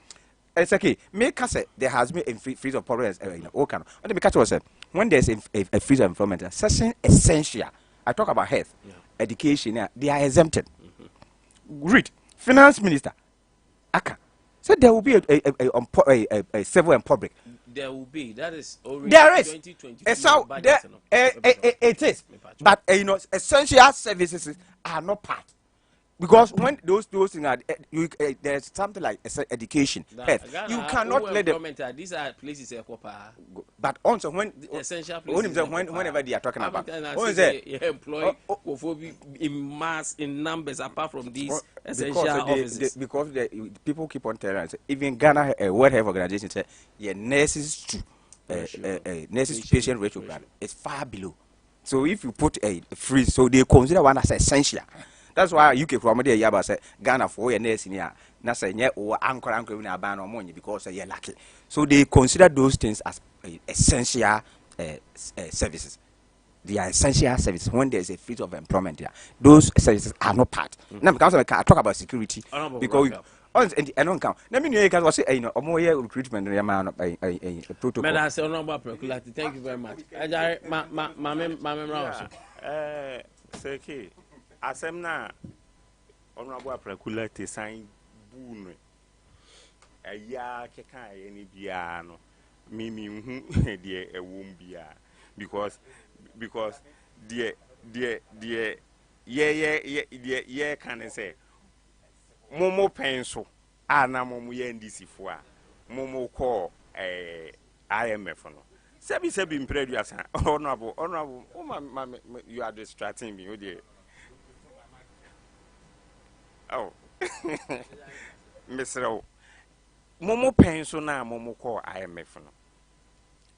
It's okay. Make us there has been a freeze of problems. What the catch was when there's a freeze of employment, such essential. I talk about health, education. They are exempted. Read finance minister Aka said there will be a civil and public.
There will be. That is already
there is
2022
so there, it is but essential services are not part because when those things are there's something like education health you cannot let them
these are places
but also when
essential places
whenever they are talking about
employ in mass in numbers apart from these essential offices
because the people keep on telling us even Ghana World Health Organization said nurses to nurses to patient ratio is far below. So if you put a freeze, so they consider one as essential. That's why UK from there Yaba say Ghana for your nursing here. Na say nye or anchor in a ban or money because you're lucky. So they consider those things as essential services. They are essential services when there's a freeze of employment here. Those services are not part. Now because I talk about security because and don't count. Let me know you can say more recruitment protocol.
Madam say honorable Preculati, thank you very much.
Seki asem na honorable Preculati sign boon ya keka any bia no mimi hu de ewom bia because the yeah can say momo penso ana momo ye ndisi fo a momo call IMF no sebi impredu asa honorable you are distracting me dear. Oh Mr. Momo penso na momo call IMF no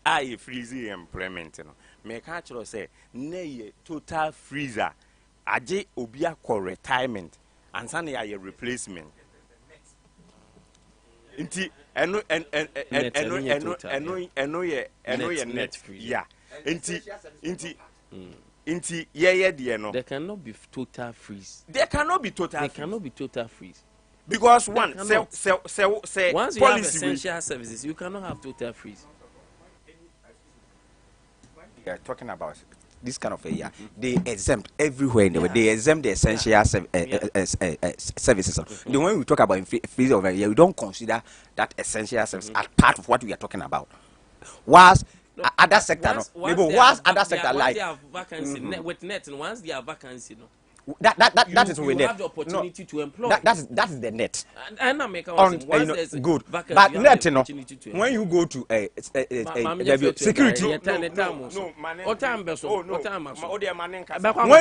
I freeze employment no me can actually say na ye total freezer aje obia call retirement and suddenly a replacement. Inti eno net free. Yeah. Inti yeah no.
There cannot be total freeze.
There cannot be total.
There cannot be total freeze.
Because one say
once you have essential services, you cannot have total freeze.
We are talking about this kind of area. They exempt everywhere in the world. They exempt the essential services. The when we talk about freeze over here, we don't consider that essential service as part of what we are talking about. Whilst other sector, once other sector like
they have vacancy with net, and once they have vacancy, no.
That is
with net. Have the opportunity to employ.
That is the net.
And I make
good. But net, you know, when you go to security, when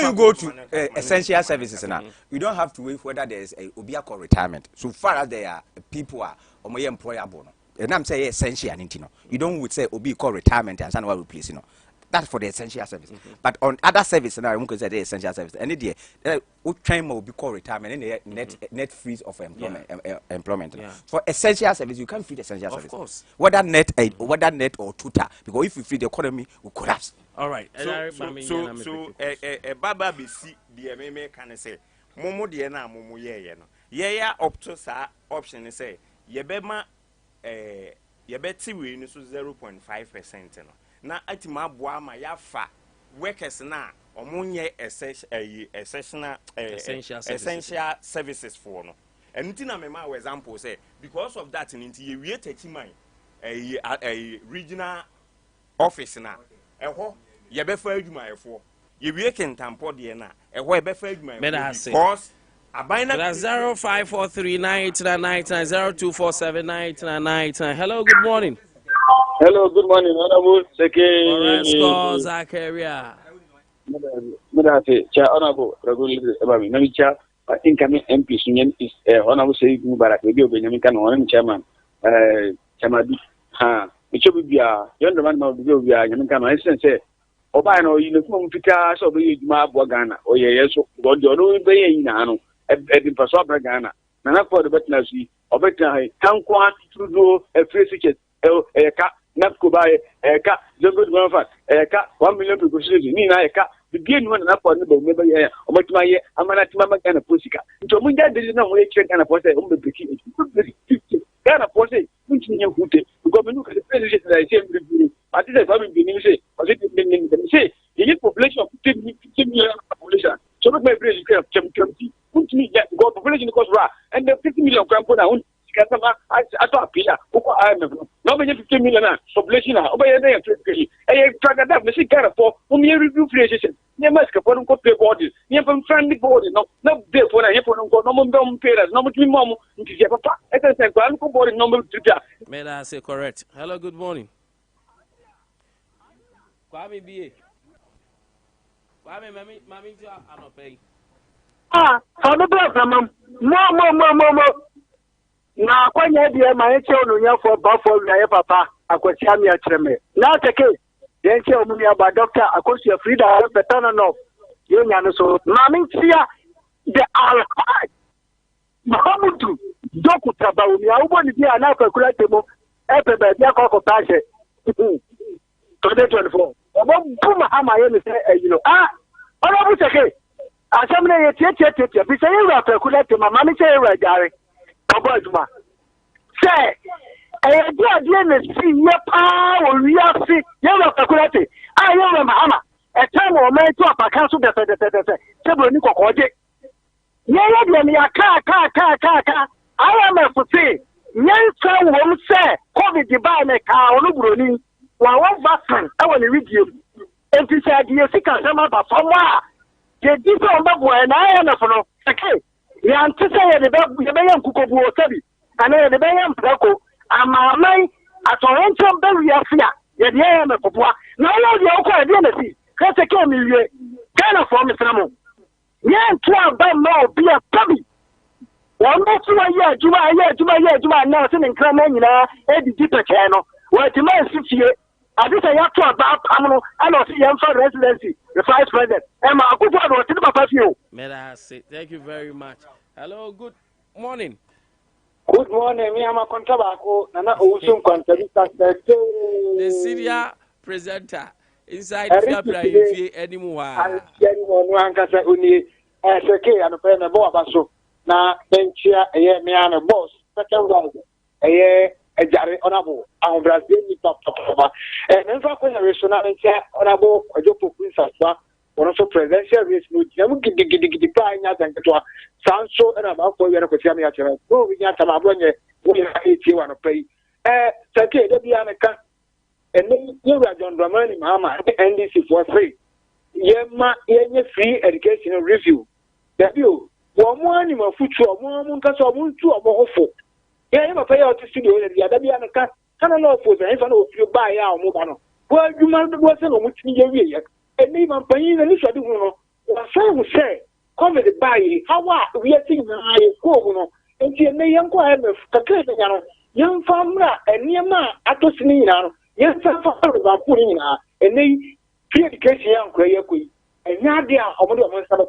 you go to essential services now, you don't have to wait whether there is a Obia call retirement. So far as there are people are employable. And I'm saying essential, you don't would say Obi call retirement and someone replace, That's for the essential service. But on other service, now I won't consider the essential service. Any day, what time will be called retirement and net freeze of employment.
Yeah.
For essential service, you can't free the essential service.
Of course.
Whether net or tutor, because if you free the economy, will collapse.
All right.
So Baba BC the MMA can say Momo Diana Momo yeah up to sa option say Yebema Yebeti we so 0.5%. Na atima boa ma ya fa workers na omunye essential services for no enti na me ma example say because of that nti ye wie tachiman a regional office na eho ye be fa adwuma efo ye wie kentampo de na eho ye be fa adwuma because
that's 0543999902479999. Hello, good morning.
Hello, good morning, Honorable Secretary.
Orange calls Akye.
Good afternoon, Chair Honorable Ragul Namicha. I think I'm MP Sunyani is Honorable Saying Mubarak, maybe Benjamin Canon, Chairman, Chamadi. It should be a younger man of the Yaman. I say, Obano, uniform Pika, so be Mabwagana, or yes, God, you know, in Nano, at the Pasopa Ghana. Nana for the Betnasi, or better, Tankwan to do a free ticket, Napco by a cat, the good one for a cat, 1 million people. Nina, a cat, the game one up on the member here, or what my year, I'm an Atmama and a pussycat. So when that is no way check and a post on the bikini, kind of post it, which you put it, to go and look at the president that I say, I think that's what we say, or say, you need population of 15 million population. So look my president, put me that go population because and the 50 million cramp down. I thought Pia, no 50 million population, obey a day of trade. I track that, the sick for whom you review creation. You must go on copy bodies. You have friendly body, no therefore I have no parents, no mom, papa. I can say, go body number 3.
May I say correct? Hello, good morning. Kwame BA. Kwame, Mammy, I'm not paying.
For the blood, more. Na kwanya dia ma eche onu nya for bafo ya papa akwati ami atreme na take ye che omu ya ba doctor akosu frida betana no ye nya no so ma mintia the alhaj mahamudu dokuta ba umi awbo ni dia na akakura temo epe ba dia ko tashe 2024 obo buma ama ye ni say ono bu take asamne ye tie bi say ye akakura temo ma mi say ye jare Abaduma. Say, I do a DNA see your power, we are see, you're calculated. I am Mahama. A time or man to a council that several Nico Koje. Yea, me a car. I am a for say, young son won't say, COVID divine a car on Bruni, while one vaccine, I want to read you. And to say, you see, some about somewhere. The different boy and I am a for okay. Ya antisa the bayan kukobu otabi ana the bayan prako amamai atorencho be afia ye de ya me popua na wo de okwa de na si kase ke mi wie kana for me samo ye ntwa ba ma obi a tabi won do so ye adwuma na se ne nkra ma nyina edidi peke no wo ti ma sifie adisa ya to ba pam no ana se ye mfa residency the vice president e ma akufo do ti papa fie o.
May I say thank you very much. Hello, good morning.
Good morning, me am a Nkwantabisa, Nana Owusu Nkwantabisa.
The senior presenter inside Fiapra Ifie anymore.
I see anyone who ankasa uni SK and pay me bo abaso. Na benchia me am a boss. Second round. A jare honorable. I'm Brazil papa. And in fact, when I resonate honorable Ojopo Princess, one also presidential race no jam gidi pa nya zanketo. Sanso and about for you to me at go we got some abonye we are 81 pay. Sake de bia meka. And then you are John Dramani Mama NDC for free. Yema yenye free educational review. That you one money more future one kasa muntu omo yeah, you pay out to studio the other be an account. Can I know for the infant of you buy our mobile? Well, you might be working on which you and even paying the initial do what some say, come with the buy. How are we are thinking? I go and see a young quiet of the young farmer and near ma at the Sinina, young farmer about putting in and they free education young Korea Queen. And Nadia, how many of us have a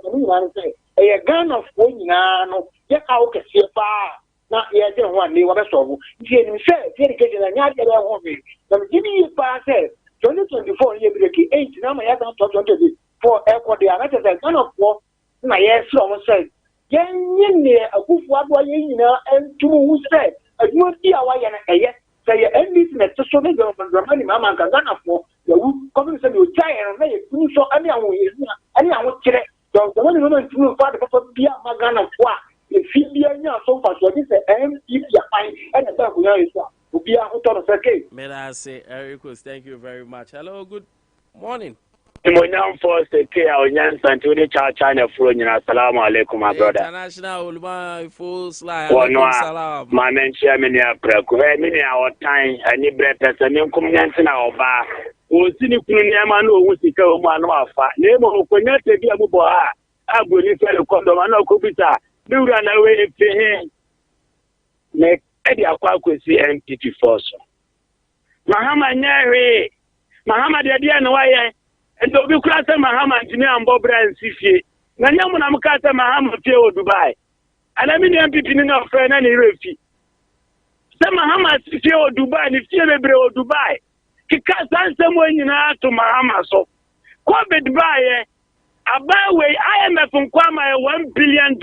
say a gun of winning, no, yet how can see a far. Not yet, one day, what I saw. He said, dedicated and not get a hobby. Now, give me a pass. 2024 year, 8, now I have not talked to for airport. The other than none of what my ass almost said. Yan near a goof, what were you and two who said, a good dear, why and yes, say, and this met to so many of the money, Mamma, and Gana for the who comes and you giant and make it so anyone would check. The only woman to father for Bia Magana. The Philia so far, so this is if you find and a dog will be out of the case.
May I say, Eric, thank you very much. Hello, good morning.
Imonyam for the care of Yan Santuni China Front, Assalamu alaikum, my brother.
International Ulma full slide.
My men, Chairman, many our time, and you better than you come in our bar. Who see you, Yaman, who is the man of name of Connected Yabuba. I will tell you, Condomano Kubita. Do run away if you make Eddie Aquaquisi entity force. Mahama Neri, Mahama Adea no way, and to be class Mahama Jimmy and Bob and Sifi. Nanyamuna Mukata Mahama Teo Dubai. And I mean, I'm picking up friend and refi. Some Mahama Teo Dubai, and if you ever Dubai, he can't someone in to Mahama so. Quabed Dubai, Abawe, IMF from Kwama $1 billion.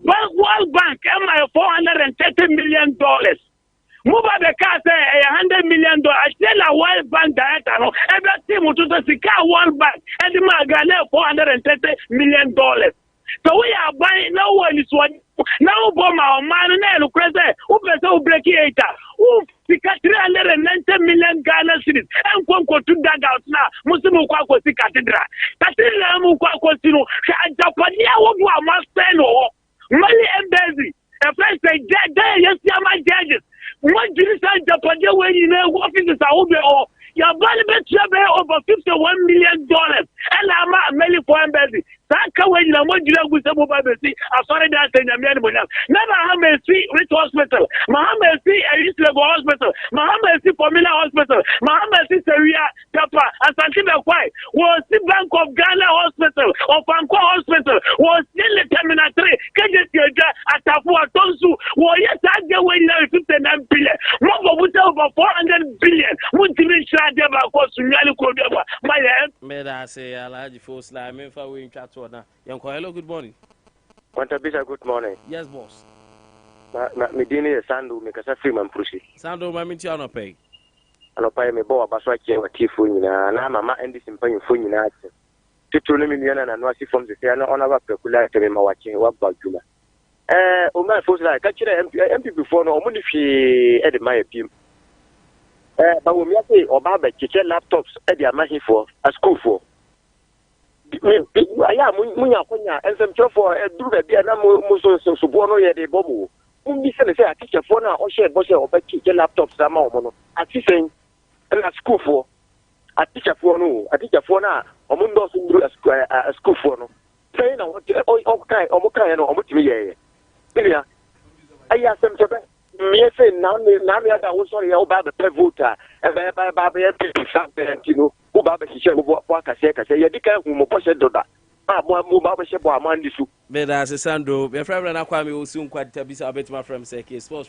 World Bank, $430 million. Move up the car, say $100 million. Still a World Bank director, no. Every team to the World Bank, and the Magana $430 million. So we are buying no one is one. Now, Boma, man, and Crescent, who better break it. Who because 390 million Ghana cities. And Conco to that out now. Muslimu Kwako Cathedral. Cathedral Mukwako Sino. Japania would want Masteno. Mali Embassy. A friend say, yes, my judges. What do you say, Japania, when you know offices are over? Your body over $51 million. And I'm a Mali for embassy. Saka when you know what you know with the mobile embassy. I'm sorry that I'm never have a rich hospital. Mohammed see a Islamic hospital. Mohammed see Formula Hospital. Mohammed see Seria Papa and Santiba Kwai. Was the Bank of Ghana Hospital or Banco Hospital was still the Terminal 3. Can you see at Tafua Tonsu? Well, yes, I get when you 59 billion. More over 400 billion. Would you reach that about Sunyani Kodaba? My head.
May I say, I'll have the first line. If I were in chat. Hello, good morning.
Nkwantabisa, good morning.
Yes, boss.
Medini ya Sandu, mikasa free mampushi.
Sandu, mamiti anopay.
Anopay mebo abaswa Akye watifu nyina na mama endi simpanyi fu nyina ati. Titulu mimiana na nwasi form zese ana ona wa pekula teme mawache wa baguma. Oma fosla kachira MP before no omuni fi edema epim. Ba wo miate oba ba cheche laptops edi amahi for a school for. Aya munya konya ensem for duru be bia na muso subo no ye de bobo. Mbi se say teacher for na o share bo share oba cheche laptops ama omo no. Ati sen na school for a teacher for na omundo so duru a school for no. Say na o kai no omutimi ye. Bia aya sem chebe me say na me ada wo sorry o ba be voter e ba be people something you know who ba be share bo akase ye dika hu mo pose doda mo ba be she bo amandi so
Beda se Sandro, be friend na kwa me osu Nkwantabisa bet my friend say sports